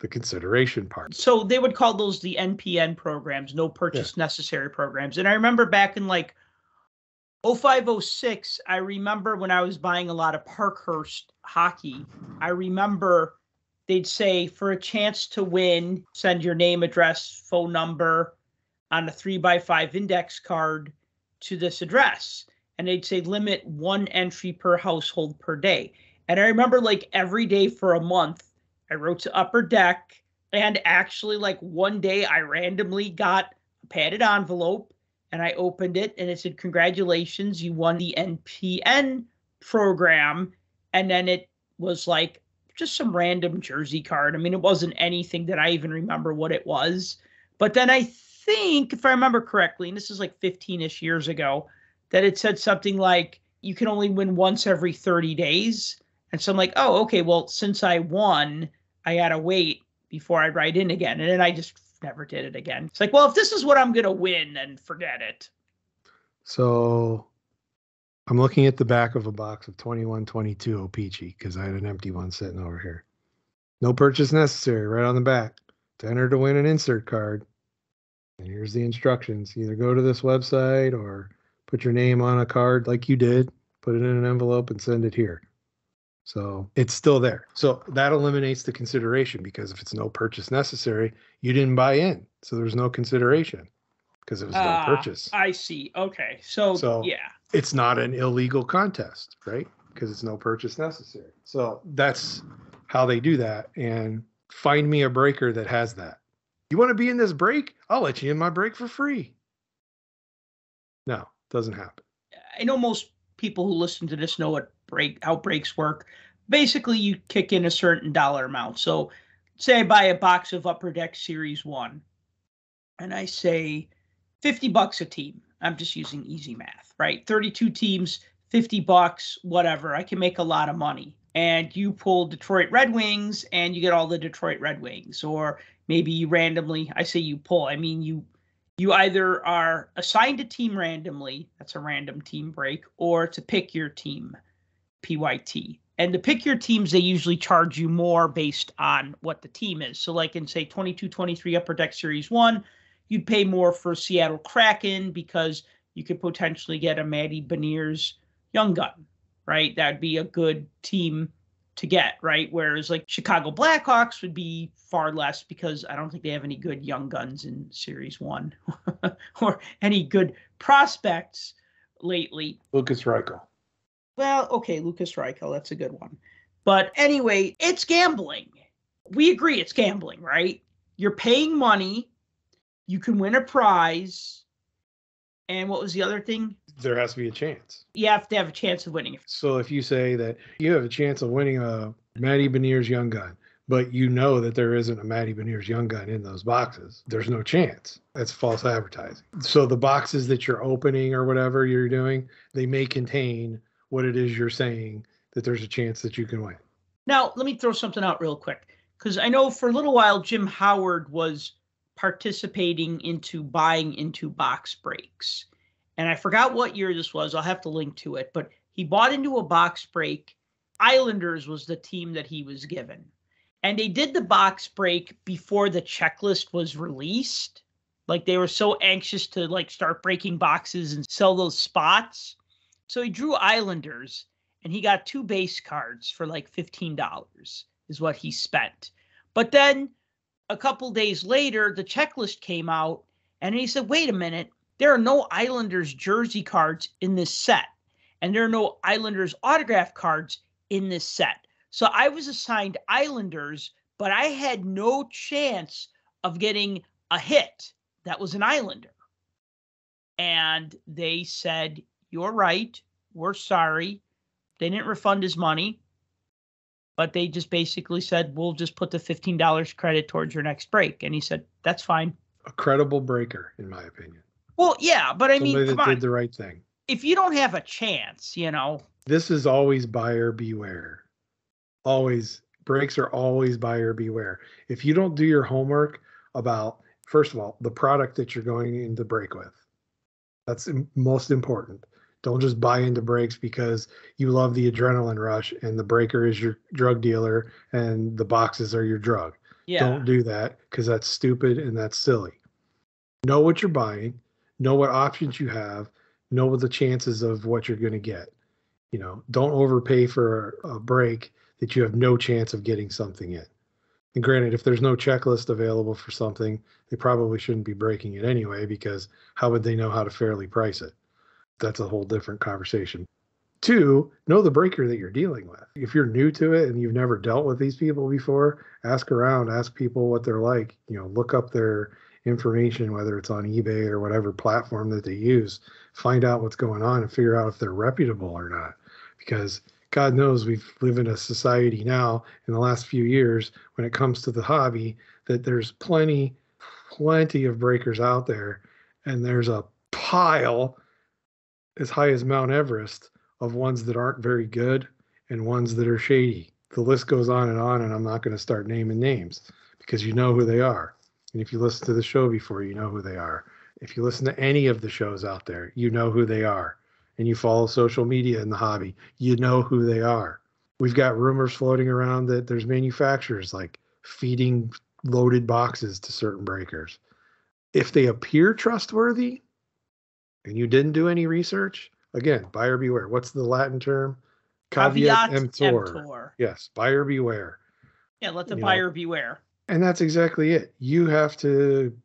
the consideration part. So they would call those the NPN programs, no purchase necessary programs. And I remember back in like 05, 06, I remember when I was buying a lot of Parkhurst hockey, I remember they'd say, for a chance to win, send your name, address, phone number on a 3x5 index card to this address. and they'd say limit 1 entry per household per day. And I remember like every day for a month, I wrote to Upper Deck, and actually like one day I randomly got a padded envelope and I opened it and it said, congratulations, you won the NPN program. And then it was like just some random jersey card. I mean, it wasn't anything that I even remember what it was. But then I think, if I remember correctly, and this is like 15-ish years ago, that it said something like you can only win once every 30 days. And so I'm like, oh, okay, well, since I won, I got to wait before I write in again. And then I just never did it again. It's like, well, if this is what I'm going to win, then forget it. So I'm looking at the back of a box of 2122 O-Pee-Chee because I had an empty one sitting over here. No purchase necessary, right on the back. To enter to win an insert card. And here's the instructions. Either go to this website or put your name on a card like you did, put it in an envelope and send it here. So it's still there. So that eliminates the consideration because if it's no purchase necessary, you didn't buy in. So there's no consideration because it was no purchase. I see. Okay. So yeah. It's not an illegal contest, right? Because it's no purchase necessary. So that's how they do that. And find me a breaker that has that. You want to be in this break? I'll let you in my break for free. No, doesn't happen. I know most people who listen to this know how breaks work. Basically, you kick in a certain dollar amount. So say I buy a box of Upper Deck Series 1 and I say $50 a team. I'm just using easy math, right? 32 teams, $50, whatever. I can make a lot of money. And you pull Detroit Red Wings and you get all the Detroit Red Wings. Or maybe you randomly, I say you pull, I mean you either are assigned a team randomly, that's a random team break, or to pick your team, PYT. And to pick your teams, they usually charge you more based on what the team is. So like in, say, 22-23 Upper Deck Series 1, you'd pay more for Seattle Kraken because you could potentially get a Matty Beniers Young Gun, right? That'd be a good team to get, right? Whereas like Chicago Blackhawks would be far less because I don't think they have any good young guns in Series 1 or any good prospects lately. Lucas Reichel. Well, okay, Lucas Reichel, that's a good one. But anyway, it's gambling. We agree it's gambling, right? You're paying money. You can win a prize. And what was the other thing? There has to be a chance. You have to have a chance of winning. So if you say that you have a chance of winning a Matty Beniers Young Gun, but you know that there isn't a Matty Beniers Young Gun in those boxes, there's no chance. That's false advertising. So the boxes that you're opening or whatever you're doing, they may contain what it is you're saying that there's a chance that you can win. Now, let me throw something out real quick, because I know for a little while Jim Howard was participating into buying into box breaks. And I forgot what year this was. I'll have to link to it. But he bought into a box break. Islanders was the team that he was given. And they did the box break before the checklist was released. Like they were so anxious to like start breaking boxes and sell those spots. So he drew Islanders and he got 2 base cards for like $15 is what he spent. But then a couple days later, the checklist came out and he said, wait a minute. There are no Islanders jersey cards in this set. And there are no Islanders autograph cards in this set. So I was assigned Islanders, but I had no chance of getting a hit that was an Islander. And they said, you're right. We're sorry. They didn't refund his money. But they just basically said, we'll just put the $15 credit towards your next break. And he said, that's fine. A credible breaker, in my opinion. Well, yeah, but I mean, somebody come that on. did the right thing. If you don't have a chance, you know. This is always buyer beware. Always. Breaks are always buyer beware. If you don't do your homework about, first of all, the product that you're going into break with. That's most important. Don't just buy into breaks because you love the adrenaline rush and the breaker is your drug dealer and the boxes are your drug. Yeah. Don't do that because that's stupid and that's silly. Know what you're buying. Know what options you have. Know what the chances of what you're going to get. You know, don't overpay for a break that you have no chance of getting something in. And granted, if there's no checklist available for something, they probably shouldn't be breaking it anyway, because how would they know how to fairly price it? That's a whole different conversation. 2, know the breaker that you're dealing with. If you're new to it and you've never dealt with these people before, ask around, ask people what they're like. Look up their information, whether it's on eBay or whatever platform that they use. Find out what's going on and figure out if they're reputable or not. Because God knows we live in a society now in the last few years when it comes to the hobby that there's plenty of breakers out there, and there's a pile as high as Mount Everest of ones that aren't very good and ones that are shady. The list goes on, and I'm not going to start naming names because you know who they are. And if you listen to the show before, you know who they are. If you listen to any of the shows out there, you know who they are. And you follow social media in the hobby, you know who they are. We've got rumors floating around that there's manufacturers like feeding loaded boxes to certain breakers. If they appear trustworthy and you didn't do any research, again, buyer beware. What's the Latin term? Caveat emptor. Yes, buyer beware. Yeah, let the buyer beware. And that's exactly it. You have to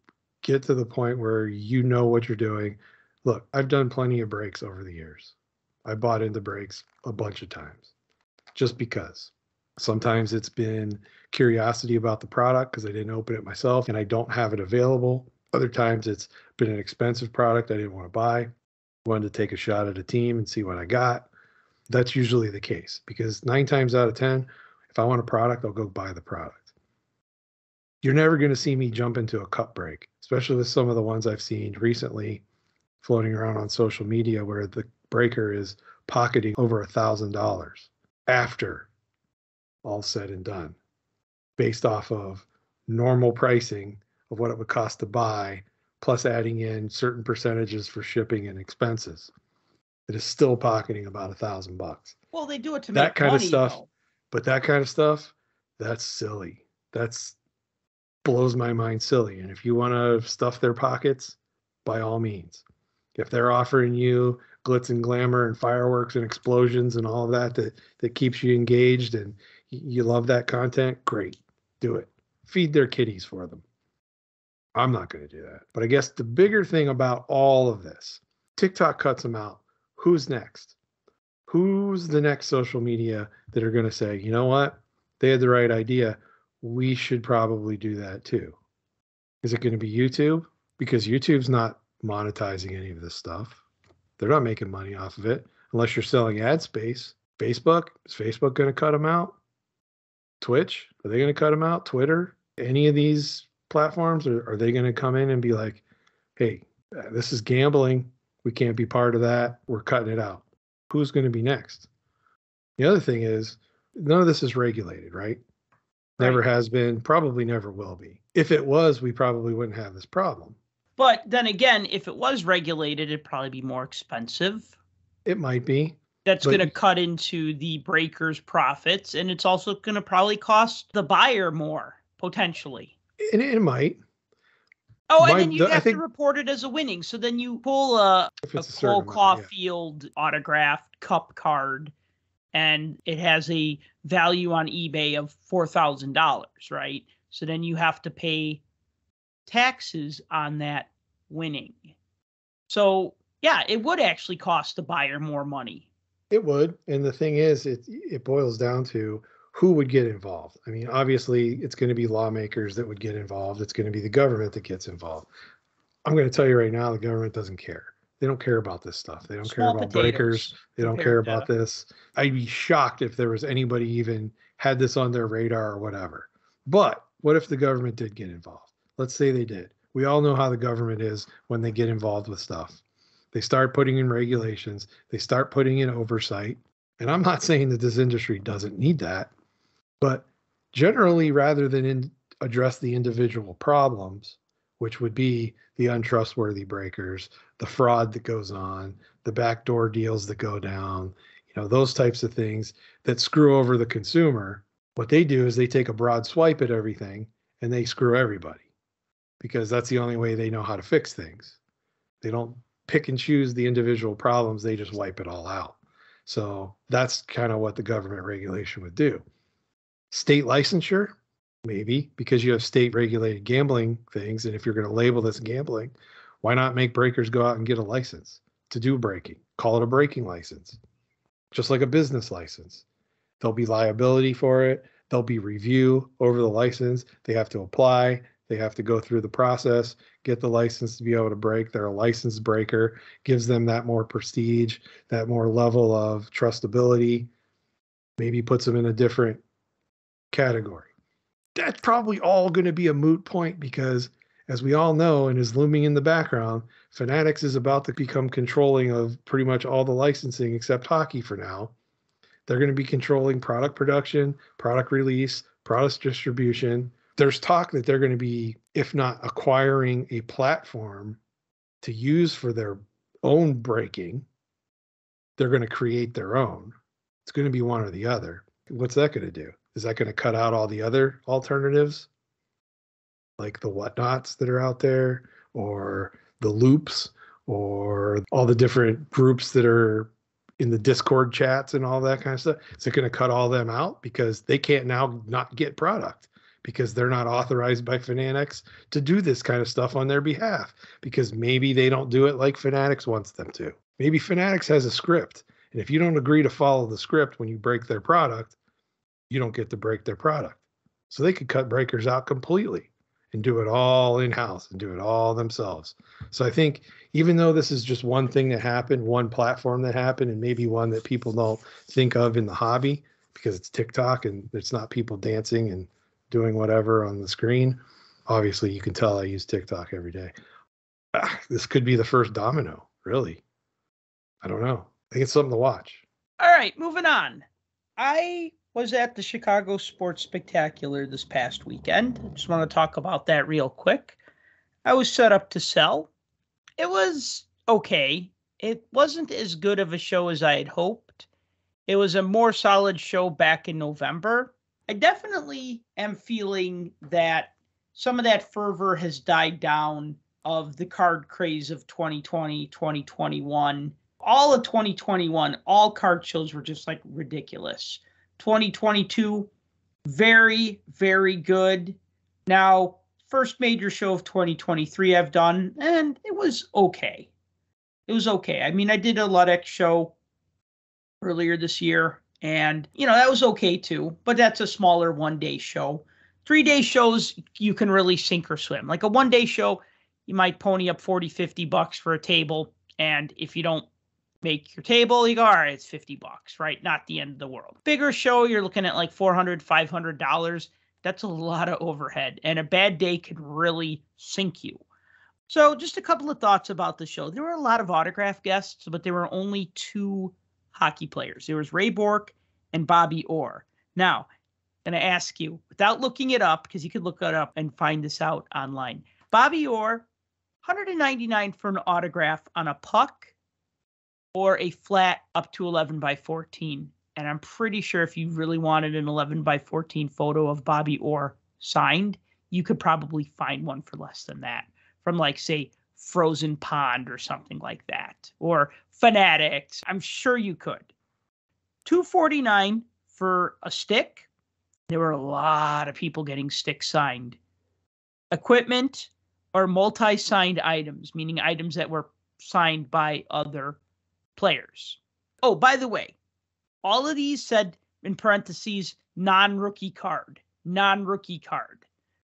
get to the point where you know what you're doing. Look, I've done plenty of breaks over the years. I bought into breaks a bunch of times just because. Sometimes it's been curiosity about the product because I didn't open it myself and I don't have it available. Other times it's been an expensive product I didn't want to buy. Wanted to take a shot at a team and see what I got. That's usually the case because 9 times out of 10, if I want a product, I'll go buy the product. You're never going to see me jump into a cup break, especially with some of the ones I've seen recently floating around on social media where the breaker is pocketing over $1,000 after all said and done, based off of normal pricing of what it would cost to buy, plus adding in certain percentages for shipping and expenses. It is still pocketing about $1,000. Well, they do it to that make kind money, of stuff, though. But that kind of stuff, that's silly. That's blows my mind silly. And if you want to stuff their pockets, by all means. If they're offering you glitz and glamour and fireworks and explosions and all of that keeps you engaged and you love that content, great. Do it. Feed their kitties for them. I'm not going to do that. But I guess the bigger thing about all of this, TikTok cuts them out. Who's next? Who's the next social media that are going to say, you know what? They had the right idea. We should probably do that too. Is it going to be YouTube? Because YouTube's not monetizing any of this stuff. They're not making money off of it unless you're selling ad space. Facebook, is Facebook going to cut them out? Twitch, are they going to cut them out? Twitter, any of these platforms, or are they going to come in and be like, hey, this is gambling. We can't be part of that. We're cutting it out. Who's going to be next? The other thing is, none of this is regulated, right? Never has been, probably never will be. If it was, we probably wouldn't have this problem. But then again, if it was regulated, it'd probably be more expensive. It might be. That's going to cut into the breaker's profits, and it's also going to probably cost the buyer more, potentially. And it might. Oh, and then you have to report it as a winning. So then you pull a Cole Caulfield autographed cup card, and it has a value on eBay of $4,000, right? So then you have to pay taxes on that winning. So, yeah, it would actually cost the buyer more money. It would. And the thing is, it boils down to who would get involved. I mean, obviously, it's going to be lawmakers that would get involved. It's going to be the government that gets involved. I'm going to tell you right now, the government doesn't care. They don't care about this stuff. They don't care about breakers. They don't care about this. I'd be shocked if there was anybody even had this on their radar or whatever. But what if the government did get involved? Let's say they did. We all know how the government is when they get involved with stuff. They start putting in regulations. They start putting in oversight. And I'm not saying that this industry doesn't need that. But generally, rather than address the individual problems, which would be the untrustworthy breakers, the fraud that goes on, the backdoor deals that go down, those types of things that screw over the consumer, what they do is they take a broad swipe at everything and they screw everybody because that's the only way they know how to fix things. They don't pick and choose the individual problems. They just wipe it all out. So that's kind of what the government regulation would do. State licensure, maybe, because you have state regulated gambling things. And if you're going to label this gambling, why not make breakers go out and get a license? to do breaking. Call it a breaking license, just like a business license. There'll be liability for it. There'll be review over the license. They have to apply. They have to go through the process, get the license to be able to break. They're a licensed breaker, gives them that more prestige, that more level of trustability, maybe puts them in a different category. That's probably all going to be a moot point because, as we all know and is looming in the background, Fanatics is about to become controlling of pretty much all the licensing except hockey for now. They're going to be controlling product production, product release, product distribution. There's talk that they're going to be, if not acquiring a platform to use for their own breaking, they're going to create their own. It's going to be one or the other. What's that going to do? Is that going to cut out all the other alternatives? Like the whatnots that are out there, or the loops, or all the different groups that are in the Discord chats and all that kind of stuff? Is it going to cut all them out because they can't now not get product because they're not authorized by Fanatics to do this kind of stuff on their behalf because maybe they don't do it like Fanatics wants them to. Maybe Fanatics has a script, and if you don't agree to follow the script when you break their product, you don't get to break their product. So they could cut breakers out completely and do it all in-house and do it all themselves. So I think even though this is just one thing that happened, one platform that happened, and maybe one that people don't think of in the hobby because it's TikTok and it's not people dancing and doing whatever on the screen. Obviously, you can tell I use TikTok every day. This could be the first domino, really. I don't know. I think it's something to watch. All right, moving on. I was at the Chicago Sports Spectacular this past weekend. I just want to talk about that real quick. I was set up to sell. It was okay. It wasn't as good of a show as I had hoped. It was a more solid show back in November. I definitely am feeling that some of that fervor has died down of the card craze of 2020, 2021. All of 2021, all card shows were just like ridiculous. 2022, very, very good. Now, first major show of 2023 I've done, and it was okay. It was okay. I mean, I did a Ludex show earlier this year, and, that was okay too, but that's a smaller one-day show. 3-day shows, you can really sink or swim. Like a one-day show, you might pony up $40-50 for a table, and if you don't make your table, you go, all right, it's $50, right? Not the end of the world. Bigger show, you're looking at like $400-500. That's a lot of overhead, and a bad day could really sink you. So just a couple of thoughts about the show. There were a lot of autograph guests, but there were only 2 hockey players. There was Ray Bourque and Bobby Orr. Now, I'm going to ask you, without looking it up, because you could look it up and find this out online. Bobby Orr, $199 for an autograph on a puck or a flat up to 11x14. And I'm pretty sure if you really wanted an 11x14 photo of Bobby Orr signed, you could probably find one for less than that from, like, say, Frozen Pond or something like that, or Fanatics. I'm sure you could. $249 for a stick. There were a lot of people getting sticks signed. Equipment or multi-signed items, meaning items that were signed by other players. Oh, by the way, all of these said in parentheses, non-rookie card.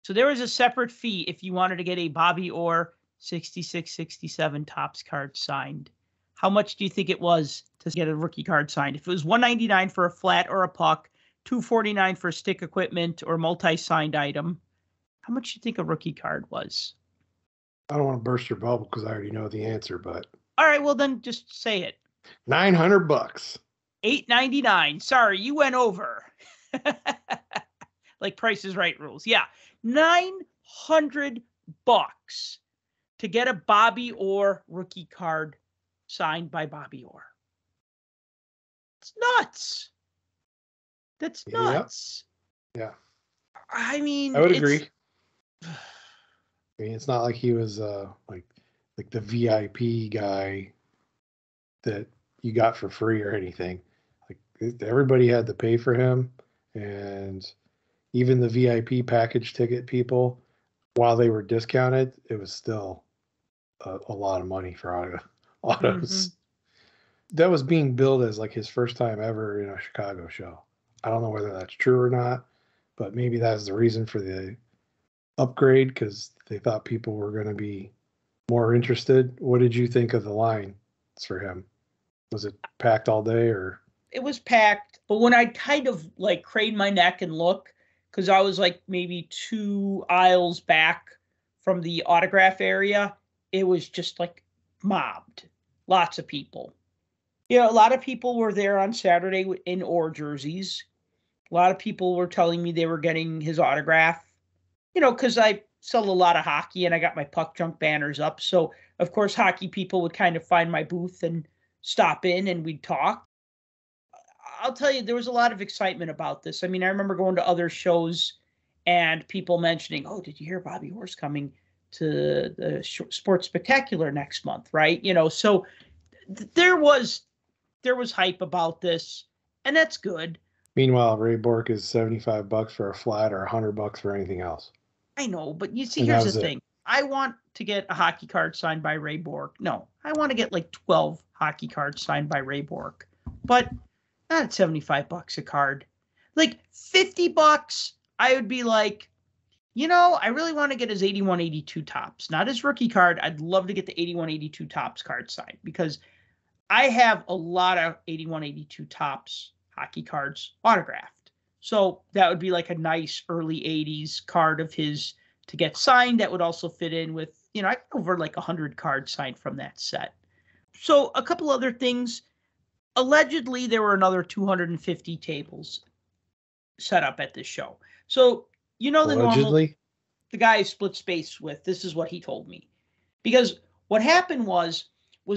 So there was a separate fee if you wanted to get a Bobby Orr 66-67 Topps card signed. How much do you think it was to get a rookie card signed? If it was $199 for a flat or a puck, $249 for stick equipment or multi-signed item, how much do you think a rookie card was? I don't want to burst your bubble because I already know the answer, but all right, well then just say it. $900. $899. Sorry, you went over. Like Price is Right rules. Yeah, $900 to get a Bobby Orr rookie card signed by Bobby Orr. It's nuts. That's nuts. Yeah. I mean, I would agree. I mean, it's not like he was like the VIP guy that you got for free or anything. Like everybody had to pay for him, and even the VIP package ticket people, while they were discounted, it was still a lot of money for autos. That was being billed as like his first time ever in a Chicago show. I don't know whether that's true or not, but maybe that's the reason for the upgrade, because they thought people were going to be more interested. What did you think of the line for him? Was it packed all day or? It was packed, but when I kind of like craned my neck and look, because I was like maybe 2 aisles back from the autograph area, it was just like mobbed. Lots of people. You know, a lot of people were there on Saturday in Orr jerseys. A lot of people were telling me they were getting his autograph, you know, because I sell a lot of hockey and I got my puck junk banners up. So, of course, hockey people would kind of find my booth and stop in and we'd talk. I'll tell you, there was a lot of excitement about this. I mean, I remember going to other shows and people mentioning, oh, did you hear Bobby Orr's coming to the Sports Spectacular next month, right? You know, so there was hype about this, and that's good. Meanwhile, Ray Bork is $75 for a flat or $100 for anything else. I know, but you see, here's the thing. I want to get a hockey card signed by Ray Bork. No, I want to get like 12 hockey cards signed by Ray Bork, but not $75 a card. Like $50, I would be like, you know, I really want to get his 81-82 tops, not his rookie card. I'd love to get the 81-82 tops card signed because I have a lot of 81-82 tops hockey cards autographed. So that would be like a nice early 80s card of his to get signed. That would also fit in with, you know, I got over like 100 cards signed from that set. So a couple other things. Allegedly, there were another 250 tables set up at this show. So, you know, the guy I split space with, this is what he told me. Because what happened was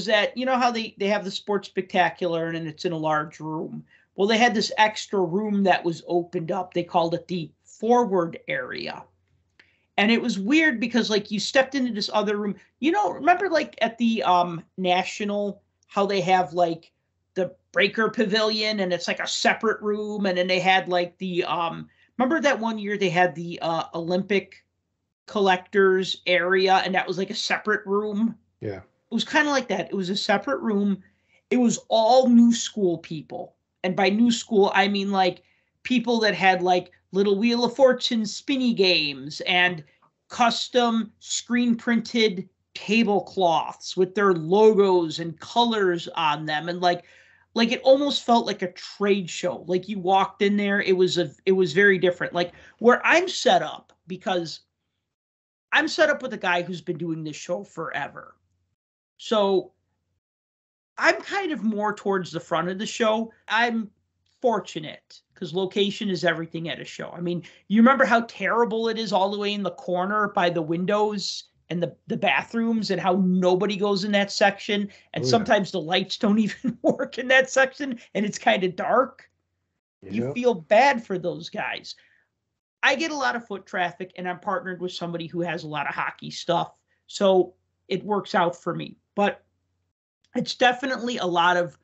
that, you know how they have the Sports Spectacular and it's in a large room. Well, they had this extra room that was opened up. They called it the forward area. And it was weird because like you stepped into this other room. You know, remember like at the National, how they have like the Breaker Pavilion and it's like a separate room. And then they had like the, remember that one year they had the Olympic collectors area and that was like a separate room? Yeah. It was kind of like that. It was a separate room. It was all new school people. And by new school, I mean like people that had like little Wheel of Fortune spinny games and custom screen printed tablecloths with their logos and colors on them. And like it almost felt like a trade show. Like you walked in there, it was very different. Like where I'm set up, because I'm set up with a guy who's been doing this show forever. So I'm kind of more towards the front of the show. I'm fortunate because location is everything at a show. I mean, you remember how terrible it is all the way in the corner by the windows and the bathrooms and how nobody goes in that section. And sometimes the lights don't even work in that section and it's kind of dark. Yep. You feel bad for those guys. I get a lot of foot traffic and I'm partnered with somebody who has a lot of hockey stuff. So it works out for me. But it's definitely a lot of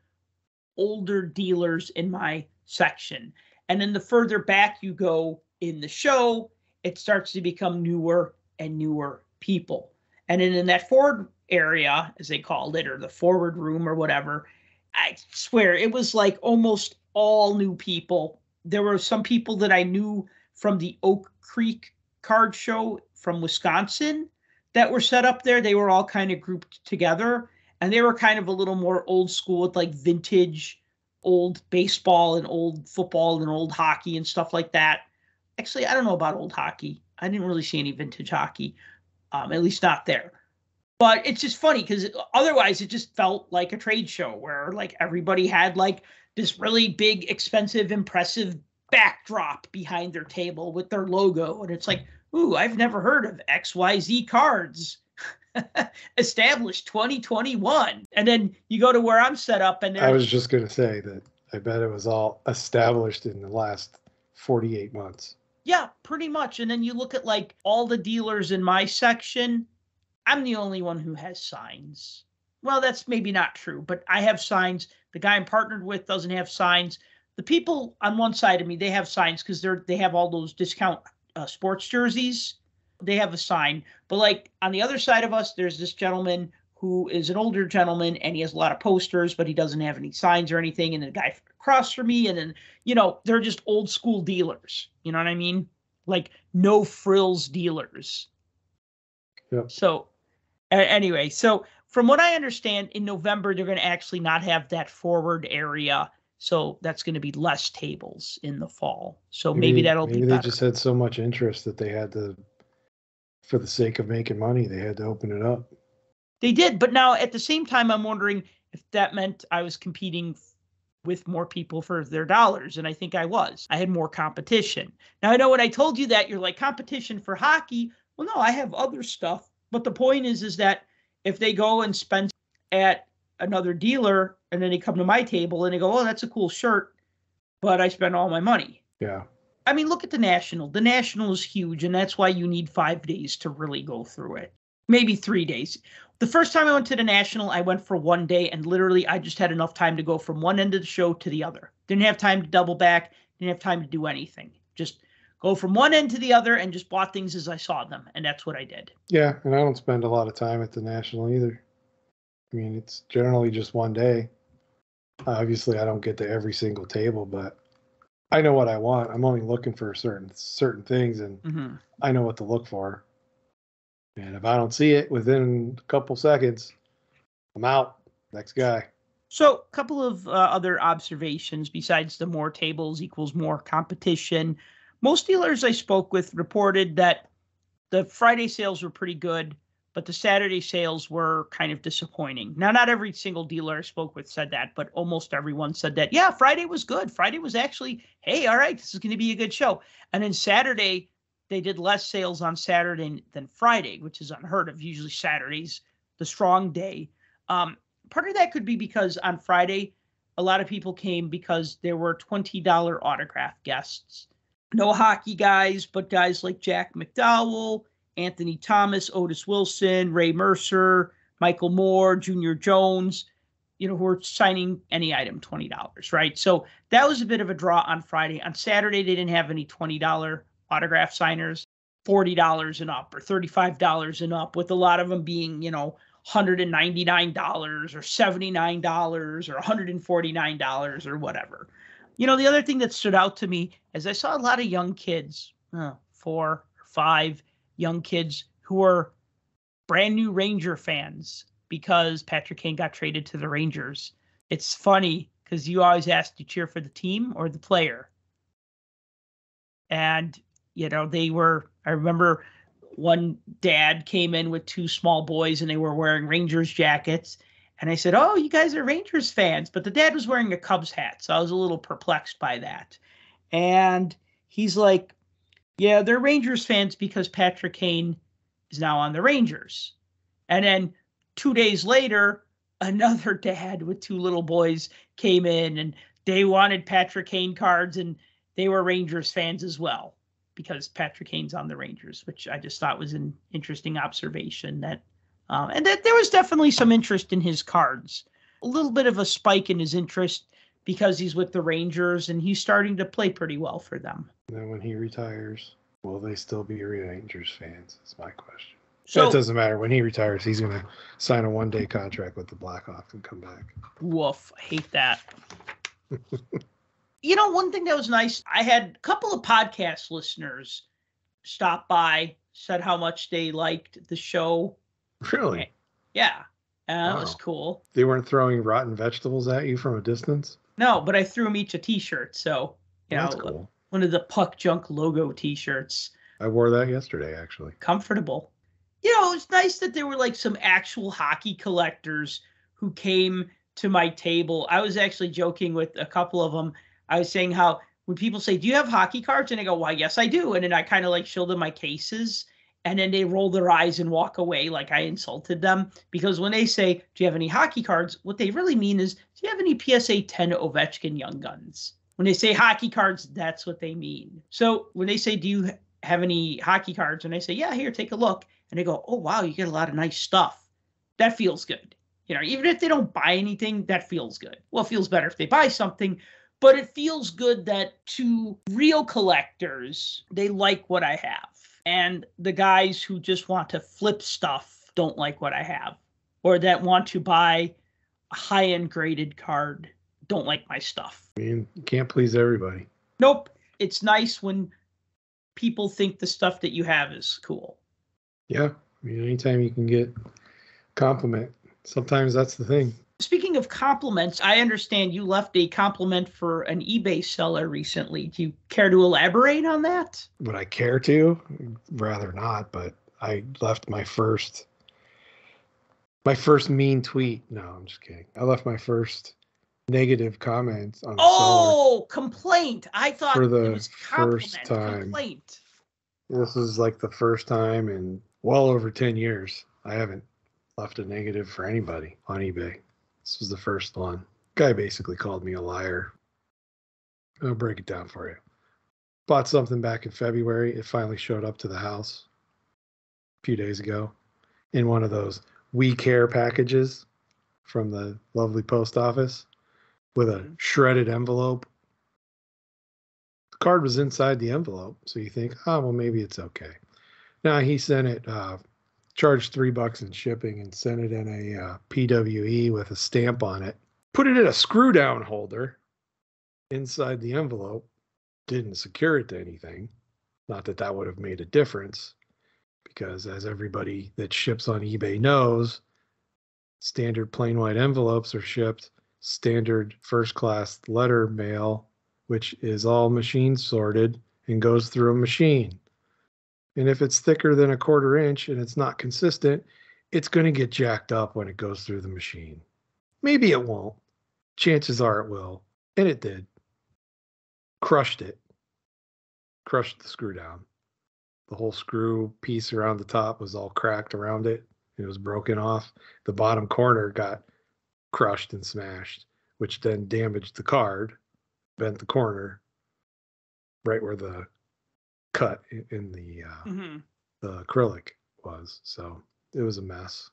older dealers in my section. And then the further back you go in the show, it starts to become newer and newer people. And then in that forward area, as they called it, or the forward room or whatever, I swear it was like almost all new people. There were some people that I knew from the Oak Creek card show from Wisconsin that were set up there. They were all kind of grouped together. And they were kind of a little more old school with like vintage old baseball and old football and old hockey and stuff like that. Actually, I don't know about old hockey. I didn't really see any vintage hockey, at least not there. But it's just funny because otherwise it just felt like a trade show where like everybody had like this really big, expensive, impressive backdrop behind their table with their logo. And it's like, ooh, I've never heard of XYZ cards. Established 2021. And then you go to where I'm set up and I was just going to say that I bet it was all established in the last 48 months. Yeah, pretty much. And then you look at like all the dealers in my section, I'm the only one who has signs. Well, that's maybe not true, but I have signs. The guy I'm partnered with doesn't have signs. The people on one side of me, they have signs because they have all those discount sports jerseys. They have a sign. But like on the other side of us, there's this gentleman who is an older gentleman, and he has a lot of posters, but he doesn't have any signs or anything. And the guy across from me, and then, they're just old school dealers. You know what I mean? Like no frills dealers. Yep. So anyway, so from what I understand, in November, they're going to actually not have that forward area. So that's going to be less tables in the fall. So maybe that'll be better. Maybe they just had so much interest that they had to, for the sake of making money, they had to open it up. They did. But now at the same time, I'm wondering if that meant I was competing with more people for their dollars. And I think I was. I had more competition. Now, I know when I told you that, you're like, competition for hockey. Well, no, I have other stuff. But the point is that if they go and spend at another dealer and then they come to my table and they go, oh, that's a cool shirt, but I spent all my money. Yeah. I mean, look at the National. The National is huge, and that's why you need 5 days to really go through it. Maybe 3 days. The first time I went to the National, I went for 1 day, and literally I just had enough time to go from one end of the show to the other. Didn't have time to double back. Didn't have time to do anything. Just go from one end to the other and just bought things as I saw them, and that's what I did. Yeah, and I don't spend a lot of time at the National either. I mean, it's generally just 1 day. Obviously, I don't get to every single table, but I know what I want. I'm only looking for certain things, and I know what to look for. And if I don't see it within a couple seconds, I'm out. Next guy. So a couple of other observations besides the more tables equals more competition. Most dealers I spoke with reported that the Friday sales were pretty good, but the Saturday sales were kind of disappointing. Now, not every single dealer I spoke with said that, but almost everyone said that, yeah, Friday was good. Friday was actually, hey, all right, this is going to be a good show. And then Saturday, they did less sales on Saturday than Friday, which is unheard of. Usually Saturday's the strong day. Part of that could be because on Friday, a lot of people came because there were $20 autograph guests. No hockey guys, but guys like Jack McDowell, Anthony Thomas, Otis Wilson, Ray Mercer, Michael Moore, Junior Jones, who are signing any item $20, right? So that was a bit of a draw on Friday. On Saturday, they didn't have any $20 autograph signers, $40 and up or $35 and up, with a lot of them being, $199 or $79 or $149 or whatever. The other thing that stood out to me is I saw a lot of young kids, 4 or 5 young kids who were brand new Ranger fans because Patrick Kane got traded to the Rangers. It's funny because you always ask to cheer for the team or the player. And, I remember one dad came in with 2 small boys and they were wearing Rangers jackets. And I said, oh, you guys are Rangers fans. But the dad was wearing a Cubs hat. So I was a little perplexed by that. And he's like, yeah, they're Rangers fans because Patrick Kane is now on the Rangers. And then 2 days later, another dad with 2 little boys came in and they wanted Patrick Kane cards and they were Rangers fans as well because Patrick Kane's on the Rangers, which I just thought was an interesting observation that and that there was definitely some interest in his cards. A little bit of a spike in his interest because he's with the Rangers and he's starting to play pretty well for them. And then when he retires, will they still be Rangers fans? That's my question. So it doesn't matter. When he retires, he's going to sign a 1-day contract with the Blackhawks and come back. Woof. I hate that. One thing that was nice, I had a couple of podcast listeners stop by, said how much they liked the show. Really? Yeah. That was cool. They weren't throwing rotten vegetables at you from a distance? No, but I threw them each a t-shirt. So, That's cool. One of the Puck Junk logo t-shirts. I wore that yesterday, actually. Comfortable. It's nice that there were like some actual hockey collectors who came to my table. I was actually joking with a couple of them. I was saying how when people say, do you have hockey cards? And I go, why, yes, I do. And then I kind of like show them my cases. And then they roll their eyes and walk away like I insulted them. Because when they say, do you have any hockey cards? What they really mean is, do you have any PSA 10 Ovechkin Young Guns? When they say hockey cards, that's what they mean. So when they say, do you have any hockey cards? And I say, yeah, here, take a look. And they go, oh, wow, you get a lot of nice stuff. That feels good. Even if they don't buy anything, that feels good. Well, it feels better if they buy something. But it feels good that to real collectors, they like what I have. And the guys who just want to flip stuff don't like what I have. or that want to buy a high-end graded card don't like my stuff. I mean, you can't please everybody. Nope. It's nice when people think the stuff that you have is cool. Yeah. I mean, anytime you can get compliment, sometimes that's the thing. Speaking of compliments, I understand you left a compliment for an eBay seller recently. Do you care to elaborate on that? Would I care to? Rather not, but I left my first mean tweet. No, I'm just kidding. I left my first negative comment on the seller. Complaint. I thought for the it was first time. Complaint. This is like the first time in well over 10 years I haven't left a negative for anybody on eBay. This was the first one. Guy basically called me a liar. I'll break it down for you. Bought something back in February. It finally showed up to the house a few days ago in one of those We Care packages from the lovely post office with a shredded envelope. The card was inside the envelope, so you think, oh, well, maybe it's okay. Now he sent it, charged $3 in shipping and sent it in a PWE with a stamp on it. Put it in a screw down holder inside the envelope. Didn't secure it to anything. Not that that would have made a difference, because as everybody that ships on eBay knows, standard plain white envelopes are shipped standard first class letter mail, which is all machine sorted and goes through a machine. And if it's thicker than a 1/4 inch and it's not consistent, it's going to get jacked up when it goes through the machine. Maybe it won't. Chances are it will. And it did. Crushed it. Crushed the screw down. The whole screw piece around the top was all cracked around it. It was broken off. The bottom corner got crushed and smashed, which then damaged the card, bent the corner, right where the cut in the acrylic was. So it was a mess.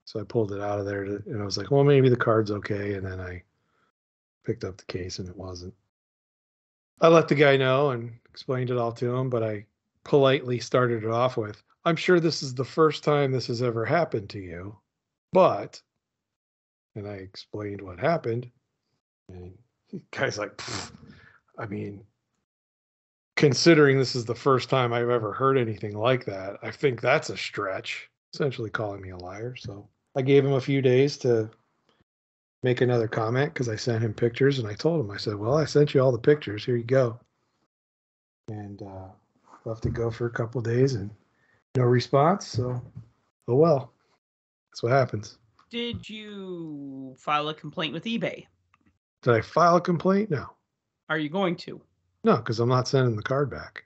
So I pulled it out of there and I was like, well, maybe the card's okay. And then I picked up the case and it wasn't. I let the guy know and explained it all to him, but I politely started it off with, I'm sure this is the first time this has ever happened to you, but, and I explained what happened. And the guy's like, I mean, considering this is the first time I've ever heard anything like that, I think that's a stretch. Essentially calling me a liar. So I gave him a few days to make another comment because I sent him pictures and I told him, I said, well, I sent you all the pictures. Here you go. And left it go for a couple of days and no response. So, oh well. That's what happens. Did you file a complaint with eBay? Did I file a complaint? No. Are you going to? No, because I'm not sending the card back.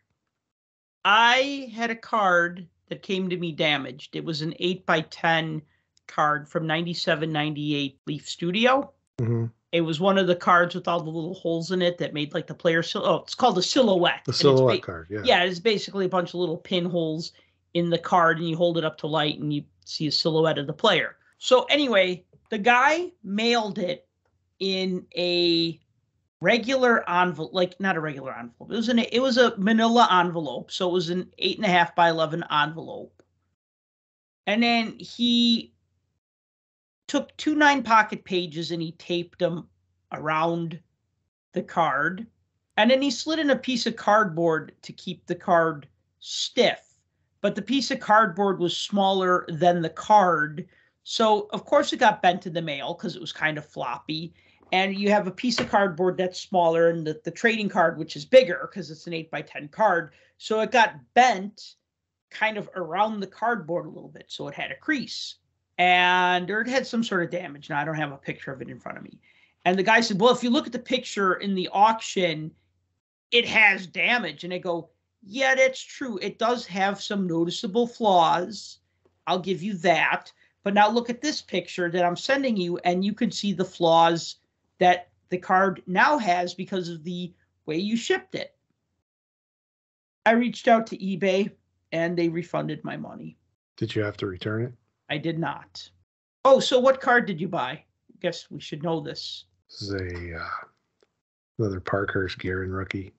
I had a card that came to me damaged. It was an 8x10 card from 97-98 Leaf Studio. Mm-hmm. It was one of the cards with all the little holes in it that made like the player. It's called a silhouette. The silhouette card, yeah. Yeah, it's basically a bunch of little pinholes in the card, and you hold it up to light, and you see a silhouette of the player. So anyway, the guy mailed it in a regular envelope, like not a regular envelope. It was a manila envelope, so it was an 8.5 by 11 envelope. And then he took 2 9-pocket pages and he taped them around the card. And then he slid in a piece of cardboard to keep the card stiff. But the piece of cardboard was smaller than the card. So, of course, it got bent in the mail because it was kind of floppy. And you have a piece of cardboard that's smaller and the trading card, which is bigger because it's an 8x10 card. So it got bent kind of around the cardboard a little bit. So it had a crease. Or it had some sort of damage. Now, I don't have a picture of it in front of me. And the guy said, well, if you look at the picture in the auction, it has damage. And I go, yeah, that's true. It does have some noticeable flaws. I'll give you that. But now look at this picture that I'm sending you, and you can see the flaws that the card now has because of the way you shipped it. I reached out to eBay, and they refunded my money. Did you have to return it? I did not. Oh, so what card did you buy? I guess we should know this. This is another Parkhurst Guerin rookie.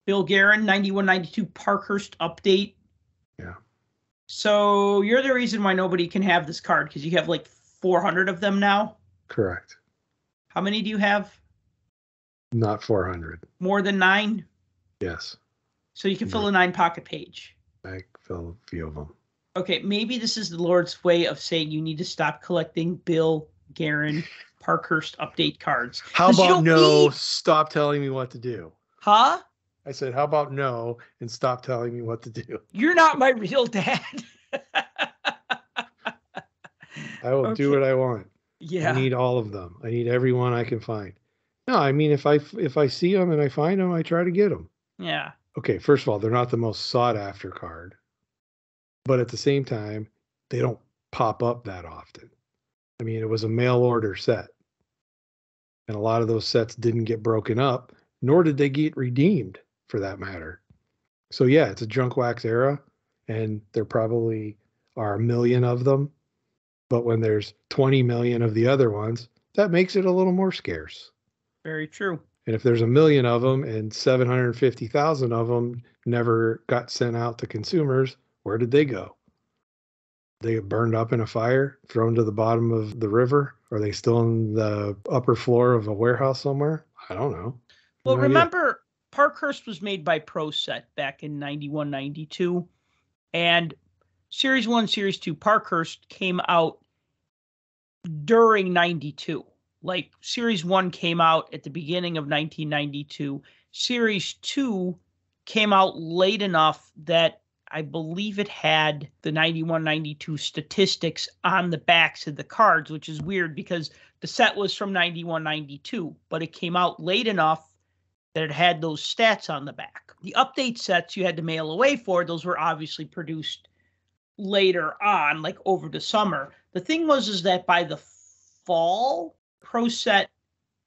Bill Guerin, 91-92 Parkhurst update. Yeah. So you're the reason why nobody can have this card because you have like 400 of them now? Correct. How many do you have? Not 400. More than 9? Yes. So you can fill a 9-pocket page. I fill a few of them. Okay, maybe this is the Lord's way of saying you need to stop collecting Bill, Guerin, Parkhurst update cards. How about no, stop telling me what to do? Huh? I said, how about no, and stop telling me what to do? You're not my real dad. I will do what I want. Yeah. I need all of them. I need every one I can find. No, I mean, if I see them and I find them, I try to get them. Yeah. Okay, first of all, they're not the most sought after card. But at the same time, they don't pop up that often. I mean, it was a mail order set. And a lot of those sets didn't get broken up, nor did they get redeemed for that matter. So yeah, it's a junk wax era, and there probably are a million of them. But when there's 20 million of the other ones, that makes it a little more scarce. Very true. And if there's a million of them and 750,000 of them never got sent out to consumers, where did they go? They get burned up in a fire, thrown to the bottom of the river? Are they still in the upper floor of a warehouse somewhere? I don't know. Well, No remember, Parkhurst was made by Pro Set back in 91, 92. And Series 1, Series 2, Parkhurst came out during 92. Like, Series 1 came out at the beginning of 1992. Series 2 came out late enough that I believe it had the 91, 92 statistics on the backs of the cards, which is weird because the set was from 91, 92, but it came out late enough that it had those stats on the back. The update sets you had to mail away for, those were obviously produced later on, like over the summer. The thing is that by the fall, Pro Set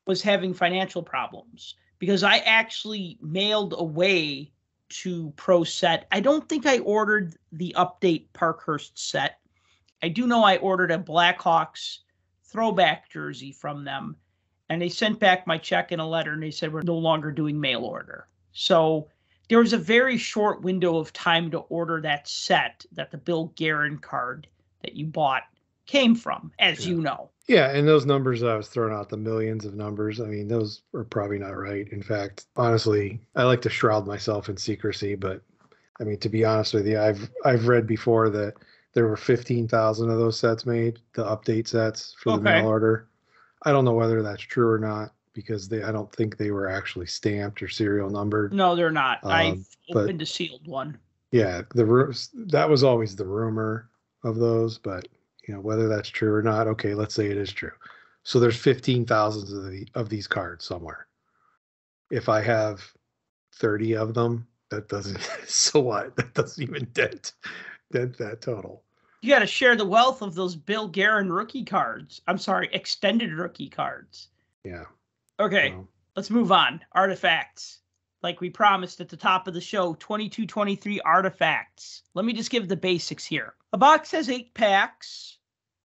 was having financial problems because I actually mailed away to Pro Set. I don't think I ordered the update Parkhurst set. I do know I ordered a Blackhawks throwback jersey from them, and they sent back my check and a letter, and they said we're no longer doing mail order. So there was a very short window of time to order that set that the Bill Guerin card that you bought came from, as you know. Yeah, and those numbers I was throwing out, the millions of numbers, I mean, those are probably not right. In fact, honestly, I like to shroud myself in secrecy, but I mean, to be honest with you, I've read before that there were 15,000 of those sets made, the update sets for the mail order. I don't know whether that's true or not because I don't think they were actually stamped or serial numbered. No, they're not. I've opened a sealed one. Yeah, that was always the rumor of those, but you know, whether that's true or not, okay, let's say it is true. So there's 15,000 of these cards somewhere. If I have 30 of them, that doesn't, so what? That doesn't even dent that total. You got to share the wealth of those Bill Guerin rookie cards. I'm sorry, extended rookie cards. Yeah. Okay, let's move on. Artifacts. Like we promised at the top of the show, 22-23 artifacts. Let me just give the basics here. A box has 8 packs.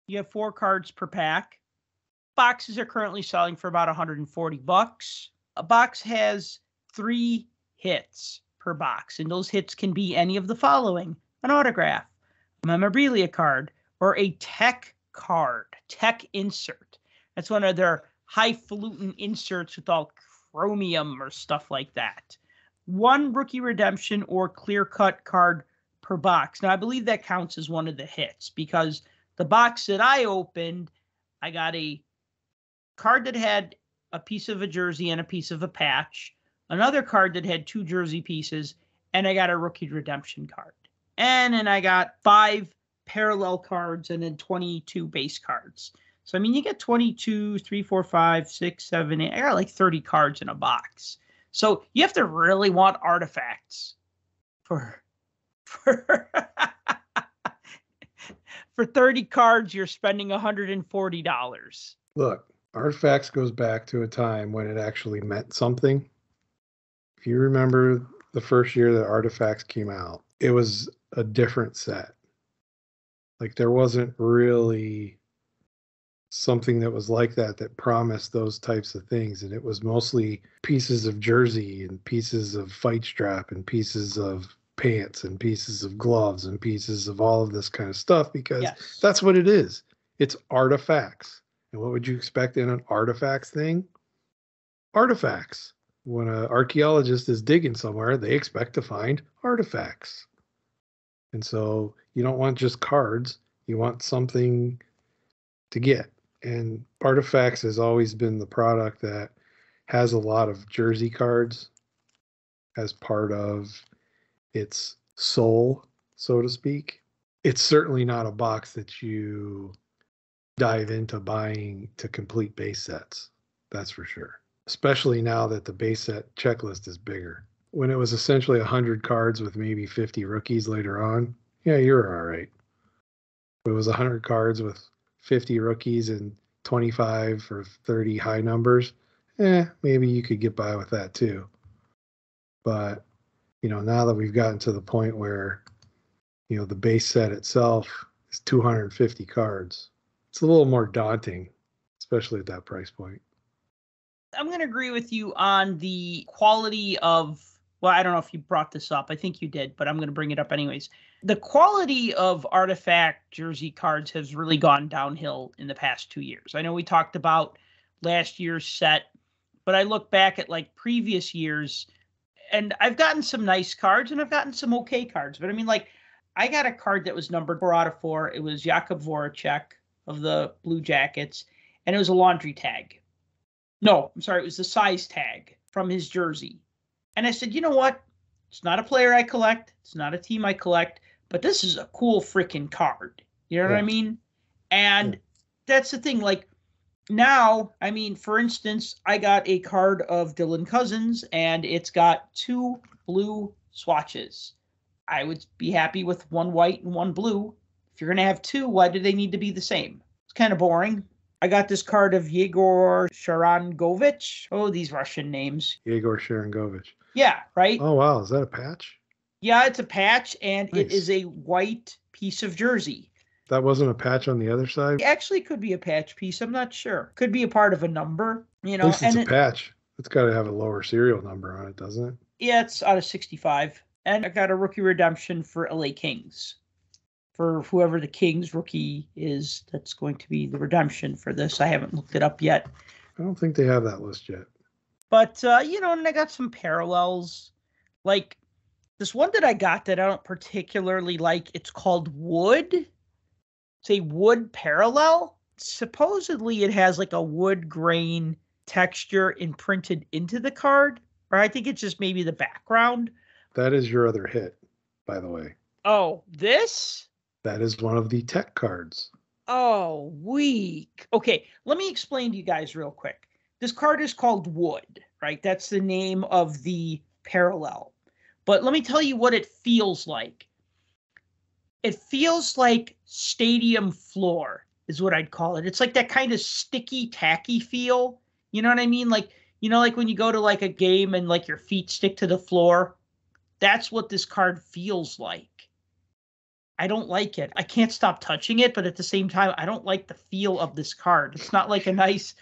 You have 4 cards per pack. Boxes are currently selling for about $140. A box has 3 hits per box, and those hits can be any of the following: an autograph, a memorabilia card, or a tech card, tech insert. That's one of their highfalutin inserts with all chromium or stuff like that. 1 rookie redemption or clear-cut card per box. Now, I believe that counts as one of the hits because the box that I opened, I got a card that had a piece of a jersey and a piece of a patch, another card that had 2 jersey pieces, and I got a rookie redemption card. And then I got 5 parallel cards and then 22 base cards. So, I mean, you get 22, 3, 4, 5, 6, 7, 8. I got like 30 cards in a box. So you have to really want artifacts for 30 cards, you're spending $140. Look, artifacts goes back to a time when it actually meant something. If you remember the first year that artifacts came out, it was a different set. Like there wasn't really something that was like that promised those types of things. And it was mostly pieces of jersey and pieces of fight strap and pieces of pants and pieces of gloves and pieces of all of this kind of stuff because that's what it is. It's artifacts. And what would you expect in an artifacts thing? Artifacts. When an archaeologist is digging somewhere, they expect to find artifacts. And so you don't want just cards. You want something to get. And Artifacts has always been the product that has a lot of jersey cards as part of its soul, so to speak. It's certainly not a box that you dive into buying to complete base sets. That's for sure. Especially now that the base set checklist is bigger. When it was essentially 100 cards with maybe 50 rookies later on, yeah, you're all right. If it was 100 cards with 50 rookies and 25 or 30 high numbers, maybe you could get by with that too. But, now that we've gotten to the point where, the base set itself is 250 cards, it's a little more daunting, especially at that price point. I'm going to agree with you on the quality of, well, I don't know if you brought this up. I think you did, but I'm going to bring it up anyways. The quality of artifact jersey cards has really gone downhill in the past 2 years. I know we talked about last year's set, but I look back at like previous years, and I've gotten some nice cards and I've gotten some okay cards. But I mean, like, I got a card that was numbered 4/4. It was Jakub Voracek of the Blue Jackets, and it was a laundry tag. No, I'm sorry, it was the size tag from his jersey. And I said, you know what? It's not a player I collect. It's not a team I collect, but this is a cool freaking card. You know what I mean? And that's the thing. Like now, I mean, for instance, I got a card of Dylan Cousins and it's got 2 blue swatches. I would be happy with 1 white and 1 blue. If you're going to have 2, why do they need to be the same? It's kind of boring. I got this card of Yegor Sharangovich. Oh, these Russian names. Yegor Sharangovich. Yeah, right? Oh, wow. Is that a patch? Yeah, it's a patch, and Nice. It is a white piece of jersey. That wasn't a patch on the other side? It actually could be a patch piece. I'm not sure. Could be a part of a number. At least it's a patch. It's got to have a lower serial number on it, doesn't it? Yeah, it's out of 65. And I got a rookie redemption for LA Kings. For whoever the Kings rookie is, that's going to be the redemption for this. I haven't looked it up yet. I don't think they have that list yet. But, and I got some parallels. Like this one that I got that I don't particularly like, it's called Wood. It's a wood parallel. Supposedly it has like a wood grain texture imprinted into the card. Or I think it's just maybe the background. That is your other hit, by the way. Oh, this? That is one of the tech cards. Oh, weak. Okay, let me explain to you guys real quick. This card is called Wood, right? That's the name of the parallel. But let me tell you what it feels like. It feels like stadium floor is what I'd call it. It's like that kind of sticky, tacky feel. You know what I mean? Like, like when you go to like a game and like your feet stick to the floor. That's what this card feels like. I don't like it. I can't stop touching it, but at the same time, I don't like the feel of this card. It's not like a nice...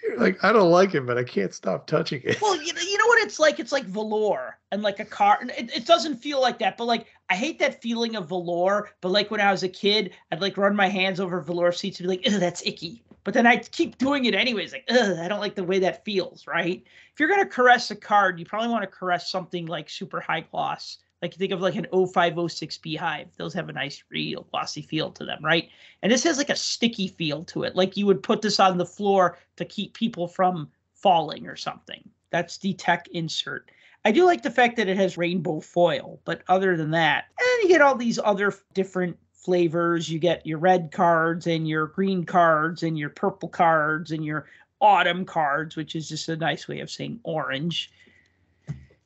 You're like, I don't like it, but I can't stop touching it. Well, you know what it's like? It's like velour and like a card. It doesn't feel like that, but like I hate that feeling of velour. But like when I was a kid, I'd like run my hands over velour seats and be like, ugh, that's icky. But then I keep doing it anyways. Like, ugh, I don't like the way that feels, right? If you're going to caress a card, you probably want to caress something like super high gloss. Like you think of like an 0506 Beehive. Those have a nice real glossy feel to them, right? And this has like a sticky feel to it. Like you would put this on the floor to keep people from falling or something. That's the tech insert. I do like the fact that it has rainbow foil, but other than that, and you get all these other different flavors. You get your red cards and your green cards and your purple cards and your autumn cards, which is just a nice way of saying orange.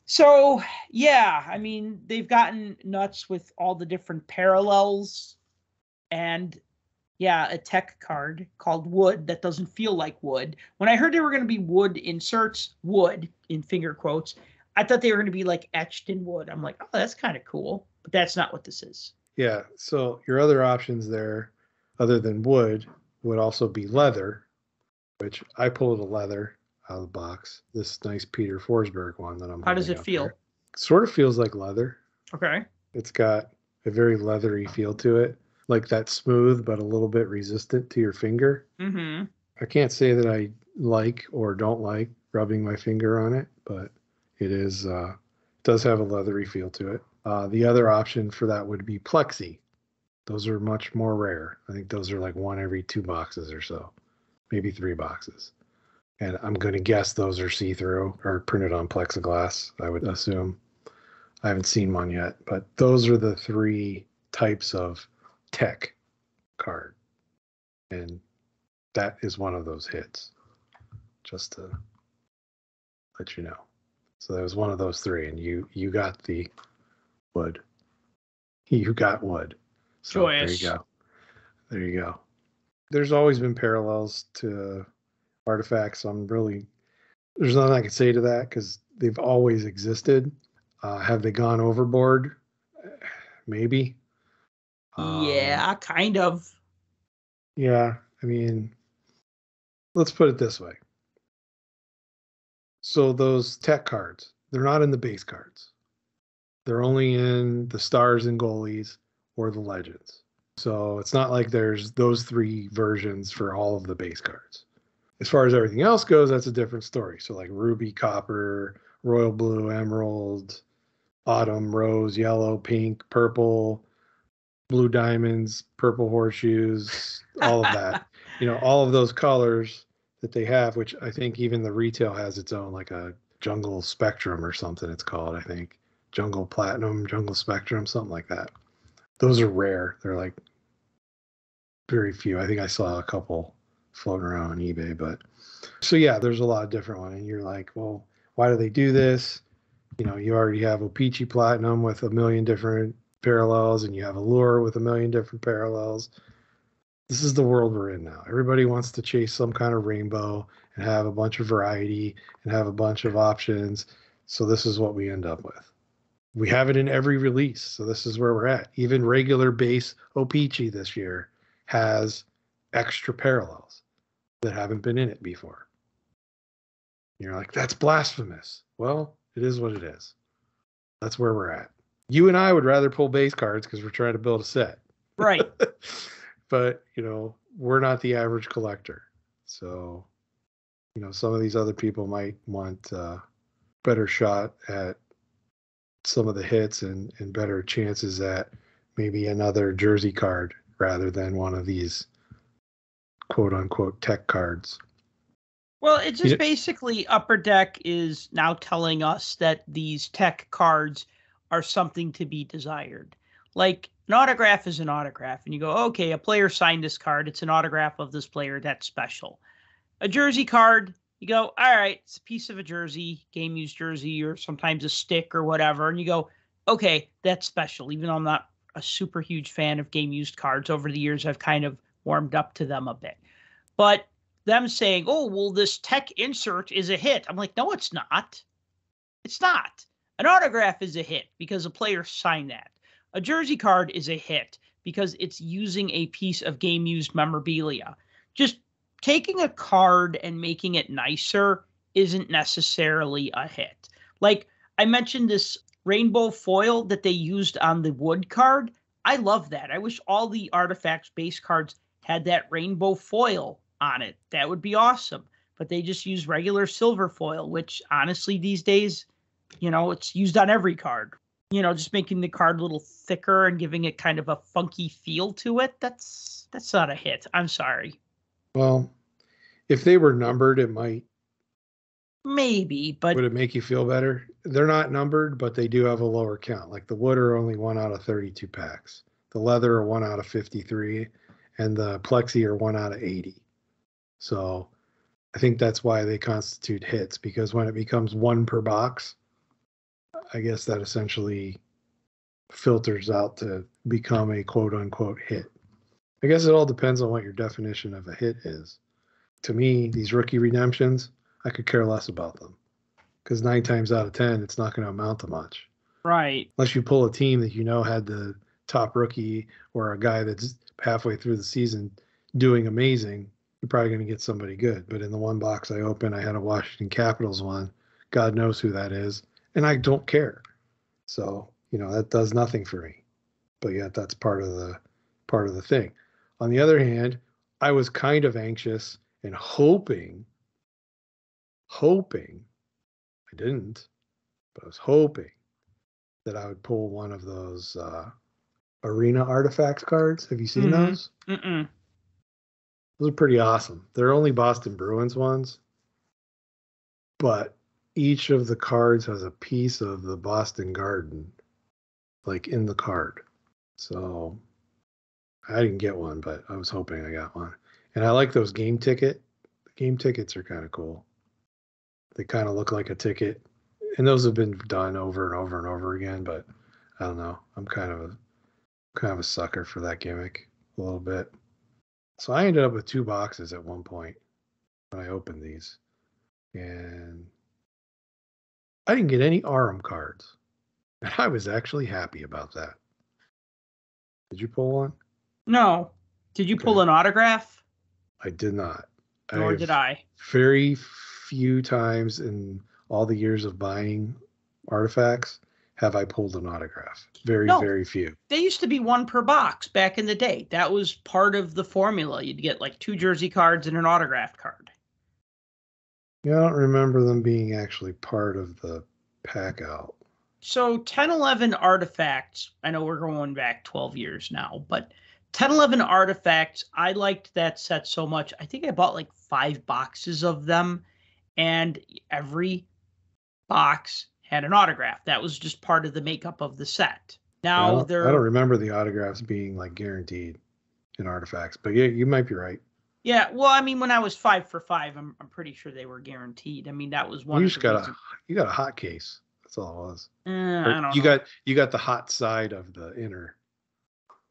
So, yeah, I mean, they've gotten nuts with all the different parallels and, yeah, a tech card called Wood that doesn't feel like wood. When I heard they were going to be wood inserts, wood in finger quotes, I thought they were going to be like etched in wood. I'm like, oh, that's kind of cool. But that's not what this is. Yeah, so your other options there, other than wood, would also be leather, which I pulled a leather out of the box. This nice Peter Forsberg one that I'm. How does it feel? Sort of feels like leather. Okay. It's got a very leathery feel to it. like that smooth but a little bit resistant to your finger. Mm-hmm. I can't say that I like or don't like rubbing my finger on it, but it is does have a leathery feel to it. The other option for that would be plexi. Those are much more rare. I think those are like one every 2 boxes or so, maybe 3 boxes. And I'm going to guess those are see-through or printed on plexiglass, I would assume. I haven't seen one yet, but those are the 3 types of tech card. And that is one of those hits, just to let you know. So that was one of those 3, and you got the wood. You got wood. So Joyous. there you go. There you go. There's always been parallels to artifacts. There's nothing I can say to that because they've always existed. Have they gone overboard? Maybe. Yeah, kind of. Yeah, I mean, let's put it this way. So those tech cards, they're not in the base cards. They're only in the stars and goalies or the legends. So it's not like there's those 3 versions for all of the base cards. As far as everything else goes, that's a different story. So like ruby, copper, royal blue, emerald, autumn, rose, yellow, pink, purple, blue diamonds, purple horseshoes, all of that. All of those colors that they have, which I think even the retail has its own, like a jungle spectrum or something it's called, I think. Jungle platinum, jungle spectrum, something like that. Those are rare. They're like very few. I think I saw a couple floating around on eBay, but so yeah, there's a lot of different ones. And you're like, well, why do they do this? You already have O-Pee-Chee Platinum with a million different parallels, and you have Allure with a million different parallels. This is the world we're in now. Everybody wants to chase some kind of rainbow and have a bunch of variety and have a bunch of options. So this is what we end up with. We have it in every release. So this is where we're at. Even regular base O-Pee-Chee this year has extra parallels that haven't been in it before. You're like, that's blasphemous. Well, it is what it is. That's where we're at. You and I would rather pull base cards because we're trying to build a set. Right. But, we're not the average collector. So, some of these other people might want a better shot at some of the hits and better chances at maybe another jersey card rather than one of these quote unquote tech cards. Well, it's just basically Upper Deck is now telling us that these tech cards are something to be desired. Like an autograph is an autograph, and you go, okay, a player signed this card. It's an autograph of this player. That's special. A jersey card, you go, all right, it's a piece of a jersey, game used jersey, or sometimes a stick or whatever. And you go, okay, that's special. Even though I'm not a super huge fan of game used cards over the years, I've kind of warmed up to them a bit. But them saying, oh, well, this tech insert is a hit. I'm like, no, it's not. It's not. An autograph is a hit because a player signed that. A jersey card is a hit because it's using a piece of game-used memorabilia. Just taking a card and making it nicer isn't necessarily a hit. Like I mentioned this rainbow foil that they used on the wood card. I love that. I wish all the Artifacts base cards had that rainbow foil on it. That would be awesome. But they just use regular silver foil, which honestly these days, it's used on every card. Just making the card a little thicker and giving it kind of a funky feel to it. That's not a hit. I'm sorry. Well, if they were numbered, it might. Maybe, but would it make you feel better? They're not numbered, but they do have a lower count. Like the wood are only 1 out of 32 packs. The leather are 1 out of 53, and the plexi are 1 out of 80. So I think that's why they constitute hits, because when it becomes 1 per box, I guess that essentially filters out to become a quote unquote hit. I guess it all depends on what your definition of a hit is. To me, these rookie redemptions, I could care less about them because 9 times out of 10, it's not going to amount to much. Right. Unless you pull a team that had the top rookie or a guy that's halfway through the season doing amazing, you're probably going to get somebody good. But in the one box I opened, I had a Washington Capitals one. God knows who that is. And I don't care. So, that does nothing for me. But yet that's part of the part of the thing. On the other hand, I was kind of anxious and hoping, I didn't, but I was hoping that I would pull one of those Arena Artifacts cards. Have you seen those? Mm-mm. Those are pretty awesome. They're only Boston Bruins ones, but each of the cards has a piece of the Boston Garden, like in the card. So I didn't get one, but I was hoping I got one. And I like those game tickets. The game tickets are kind of cool. They kind of look like a ticket. And those have been done over and over and over again, but I don't know. I'm kind of a sucker for that gimmick a little bit. So I ended up with 2 boxes at one point when I opened these. And I didn't get any Arum cards. And I was actually happy about that. Did you pull one? No. Did you pull an autograph? I did not. Nor did I. Very few times in all the years of buying artifacts have I pulled an autograph. Very few. They used to be 1 per box back in the day. That was part of the formula. You'd get like 2 jersey cards and an autographed card. Yeah, I don't remember them being actually part of the pack out. So 10-11 artifacts, I know we're going back 12 years now, but 10-11 artifacts, I liked that set so much. I think I bought like 5 boxes of them, and every box had an autograph. That was just part of the makeup of the set. Now I don't remember the autographs being like guaranteed in artifacts, but yeah, you might be right. Yeah, well, I mean, when I was 5 for 5, I'm pretty sure they were guaranteed. I mean, that was one. You got a hot case. That's all it was. I don't know. You got the hot side of the inner.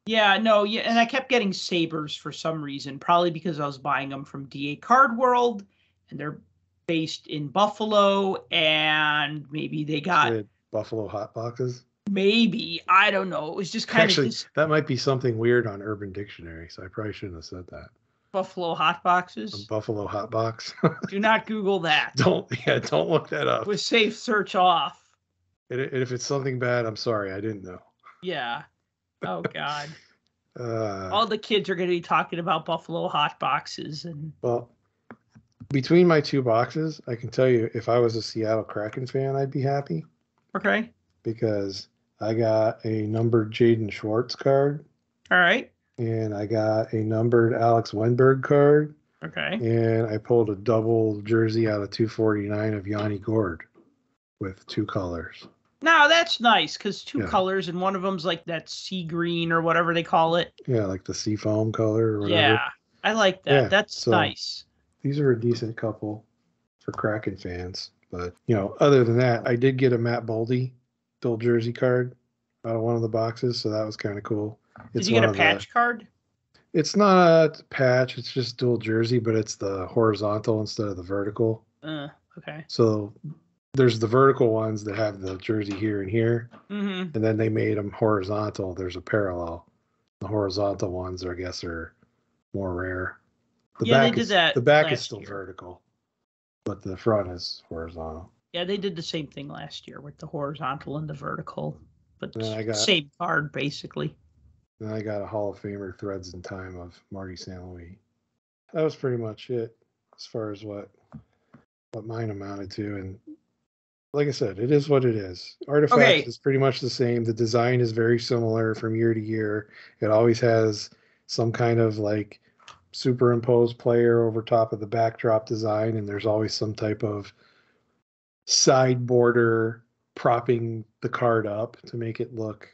Yeah, no, yeah, and I kept getting Sabres for some reason, probably because I was buying them from DA Card World, and they're based in Buffalo, and maybe they got Buffalo hot boxes. Maybe, I don't know. It was just kind of that might be something weird on Urban Dictionary, so I probably shouldn't have said that. Buffalo hot boxes. A Buffalo hot box. Do not Google that. Don't look that up. With safe search off. And if it's something bad, I'm sorry, I didn't know. Yeah. Oh God. All the kids are going to be talking about Buffalo hot boxes and. Well, between my 2 boxes, I can tell you, if I was a Seattle Kraken fan, I'd be happy. Okay. Because I got a numbered Jaden Schwartz card. All right. And I got a numbered Alex Wenberg card. Okay. And I pulled a double jersey out of 249 of Yanni Gord with 2 colors. No, that's nice because 2 colors, and one of them's like that sea green or whatever they call it. Yeah, like the sea foam color or whatever. Yeah, I like that. Yeah, that's nice. These are a decent couple for Kraken fans. But, other than that, I did get a Matt Boldy dual jersey card out of one of the boxes, so that was kind of cool. Did you get a patch card? It's not a patch. It's just dual jersey, but it's the horizontal instead of the vertical. Okay. So there's the vertical ones that have the jersey here and here, and then they made them horizontal. There's a parallel. The horizontal ones, I guess, are more rare. They did that. The back is still vertical, but the front is horizontal. Yeah, they did the same thing last year with the horizontal and the vertical, but same card basically. Then I got a Hall of Famer Threads in Time of Marty St. Louis. That was pretty much it as far as what mine amounted to. And like I said, it is what it is. Artifact is pretty much the same. The design is very similar from year to year. It always has some kind of like superimposed player over top of the backdrop design, and there's always some type of side border propping the card up to make it look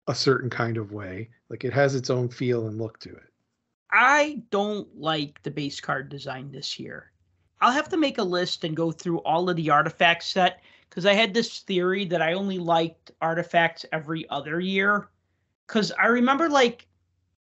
a certain kind of way. Like it has its own feel and look to it. I don't like the base card design this year. I'll have to make a list and go through all of the artifacts set, because I had this theory that I only liked artifacts every other year. Because I remember like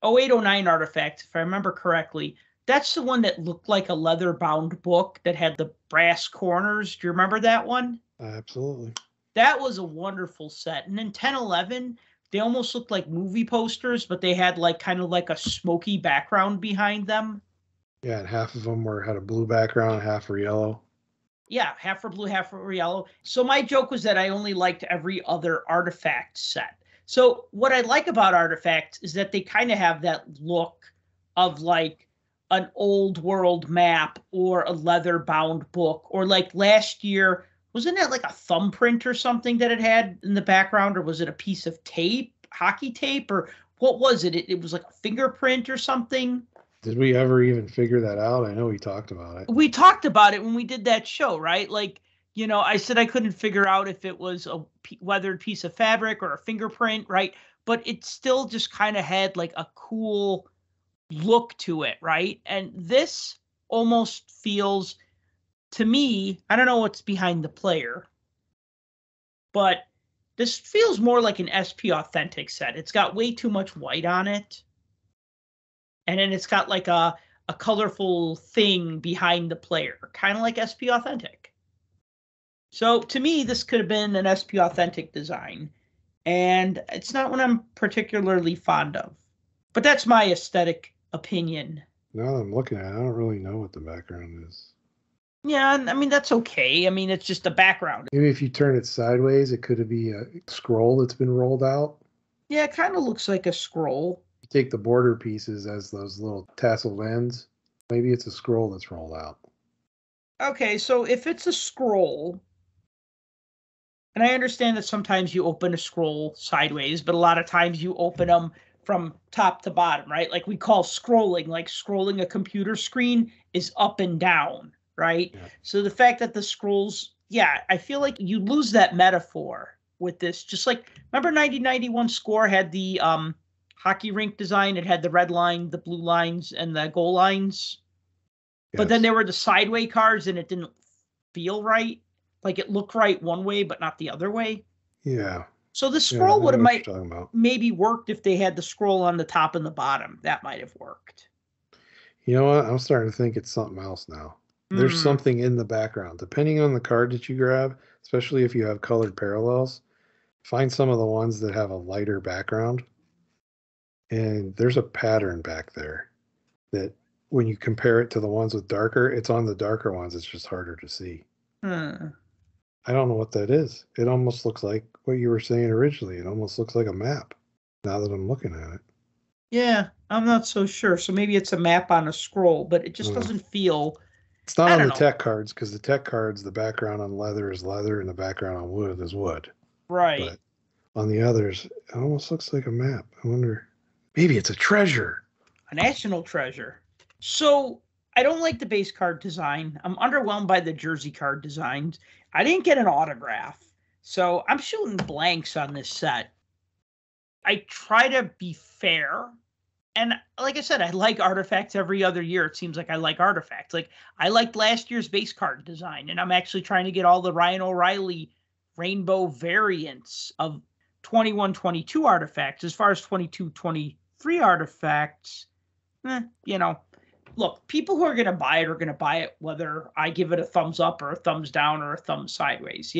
0809 artifacts, if I remember correctly, that's the one that looked like a leather-bound book that had the brass corners. Do you remember that one? Absolutely. That was a wonderful set. And then 1011, they almost looked like movie posters, but they had like kind of like a smoky background behind them. Yeah, and half of them had a blue background, half were yellow. Yeah, half were blue, half were yellow. So my joke was that I only liked every other artifact set. So what I like about Artifacts is that they kind of have that look of like an old world map or a leather bound book, or like last year, wasn't it like a thumbprint or something that it had in the background, or was it a piece of tape, hockey tape, or what was it? It was like a fingerprint or something. Did we ever even figure that out? I know we talked about it. We talked about it when we did that show, right? Like, I said I couldn't figure out if it was a weathered piece of fabric or a fingerprint, right? But it still just kind of had like a cool look to it, right? And this almost feels, to me, I don't know what's behind the player, but this feels more like an SP Authentic set. It's got way too much white on it. And then it's got like a colorful thing behind the player, kind of like SP Authentic. So to me, this could have been an SP Authentic design. And it's not one I'm particularly fond of. But that's my aesthetic opinion. Now that I'm looking at it, I don't really know what the background is. Yeah, I mean, that's okay. I mean, it's just a background. Maybe if you turn it sideways, it could be a scroll that's been rolled out. Yeah, it kind of looks like a scroll. You take the border pieces as those little tasseled ends. Maybe it's a scroll that's rolled out. Okay, so if it's a scroll, and I understand that sometimes you open a scroll sideways, but a lot of times you open them from top to bottom, right? Like we call scrolling, like scrolling a computer screen is up and down. Right? Yeah. So the fact that the scrolls, I feel like you lose that metaphor with this. Just like, remember 1991 Score had the hockey rink design? It had the red line, the blue lines, and the goal lines. Yes. But then there were the sideway cards, and it didn't feel right. Like it looked right one way, but not the other way. Yeah. So the scroll would have maybe worked if they had the scroll on the top and the bottom. That might have worked. You know what? I'm starting to think it's something else now. There's something in the background. Depending on the card that you grab, especially if you have colored parallels, find some of the ones that have a lighter background. And there's a pattern back there that when you compare it to the ones with darker, it's on the darker ones. It's just harder to see. I don't know what that is. It almost looks like what you were saying originally. It almost looks like a map now that I'm looking at it. Yeah, I'm not so sure. So maybe it's a map on a scroll, but it just doesn't feel... It's not on the tech cards, because the tech cards, the background on leather is leather and the background on wood is wood. Right. But on the others, it almost looks like a map. I wonder, maybe it's a treasure. A national treasure. So I don't like the base card design. I'm underwhelmed by the jersey card designs. I didn't get an autograph. So I'm shooting blanks on this set. I try to be fair. And like I said, I like Artifacts every other year. It seems like I like Artifacts. Like I liked last year's base card design, and I'm actually trying to get all the Ryan O'Reilly rainbow variants of 21-22 Artifacts. As far as 22-23 Artifacts, look, people who are going to buy it are going to buy it whether I give it a thumbs up or a thumbs down or a thumbs sideways.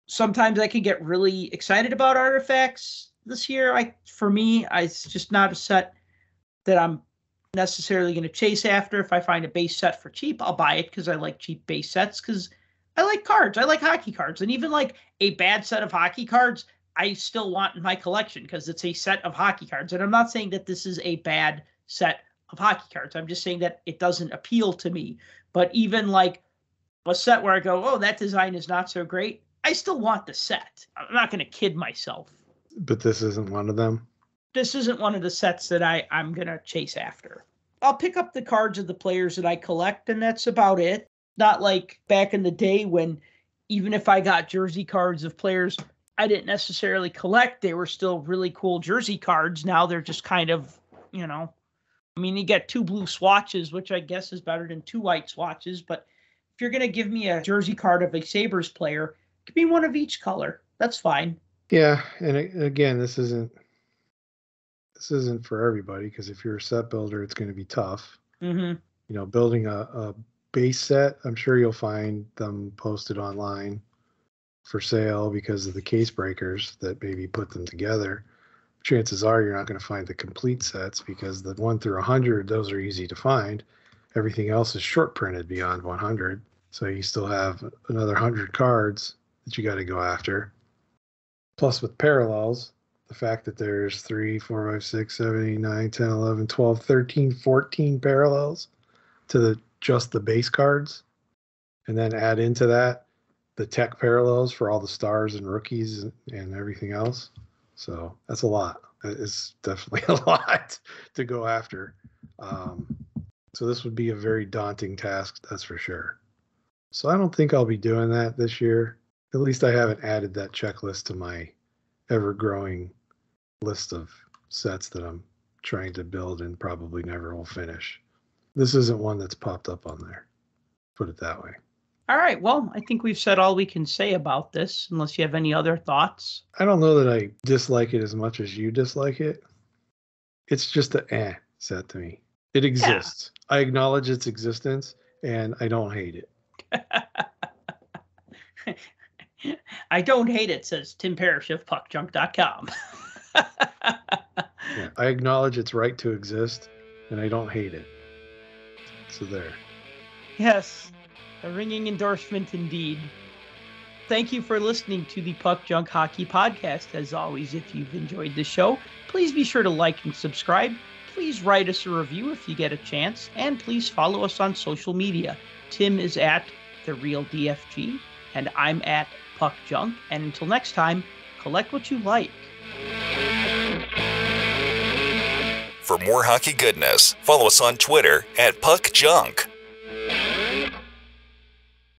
Sometimes I can get really excited about Artifacts. This year, it's just not a set that I'm necessarily going to chase after. If I find a base set for cheap, I'll buy it because I like cheap base sets, because I like cards. I like hockey cards. And even like a bad set of hockey cards, I still want in my collection because it's a set of hockey cards. And I'm not saying that this is a bad set of hockey cards. I'm just saying that it doesn't appeal to me. But even like a set where I go, oh, that design is not so great, I still want the set. I'm not going to kid myself. But this isn't one of them? This isn't one of the sets that I'm going to chase after. I'll pick up the cards of the players that I collect, and that's about it. Not like back in the day when even if I got jersey cards of players I didn't necessarily collect, they were still really cool jersey cards. Now they're just kind of, you get 2 blue swatches, which I guess is better than 2 white swatches. But if you're going to give me a jersey card of a Sabres player, give me one of each color. That's fine. Yeah, and again, this isn't for everybody, because if you're a set builder, it's going to be tough. Mm-hmm. Building a base set, I'm sure you'll find them posted online for sale because of the case breakers that maybe put them together. Chances are you're not going to find the complete sets, because the 1 through 100, those are easy to find. Everything else is short printed beyond 100. So you still have another 100 cards that you got to go after. Plus with parallels, the fact that there's 3, 4, 5, 6, 7, 8, 9, 10, 11, 12, 13, 14 parallels to just the base cards, and then add into that the tech parallels for all the stars and rookies and everything else. So that's a lot. It's definitely a lot to go after. So this would be a very daunting task, that's for sure. So I don't think I'll be doing that this year. At least I haven't added that checklist to my ever-growing list of sets that I'm trying to build and probably never will finish. This isn't one that's popped up on there. Put it that way. All right. Well, I think we've said all we can say about this, unless you have any other thoughts. I don't know that I dislike it as much as you dislike it. It's just a set to me. It exists. Yeah. I acknowledge its existence, and I don't hate it. I don't hate it, says Tim Parish of puckjunk.com. Yeah, I acknowledge its right to exist, and I don't hate it. So there. Yes, a ringing endorsement indeed. Thank you for listening to the Puck Junk Hockey Podcast. As always, if you've enjoyed the show, please be sure to like and subscribe. Please write us a review if you get a chance, and please follow us on social media. Tim is at TheRealDFG, and I'm at Puck Junk. And until next time, collect what you like. For more hockey goodness, follow us on Twitter at Puck Junk.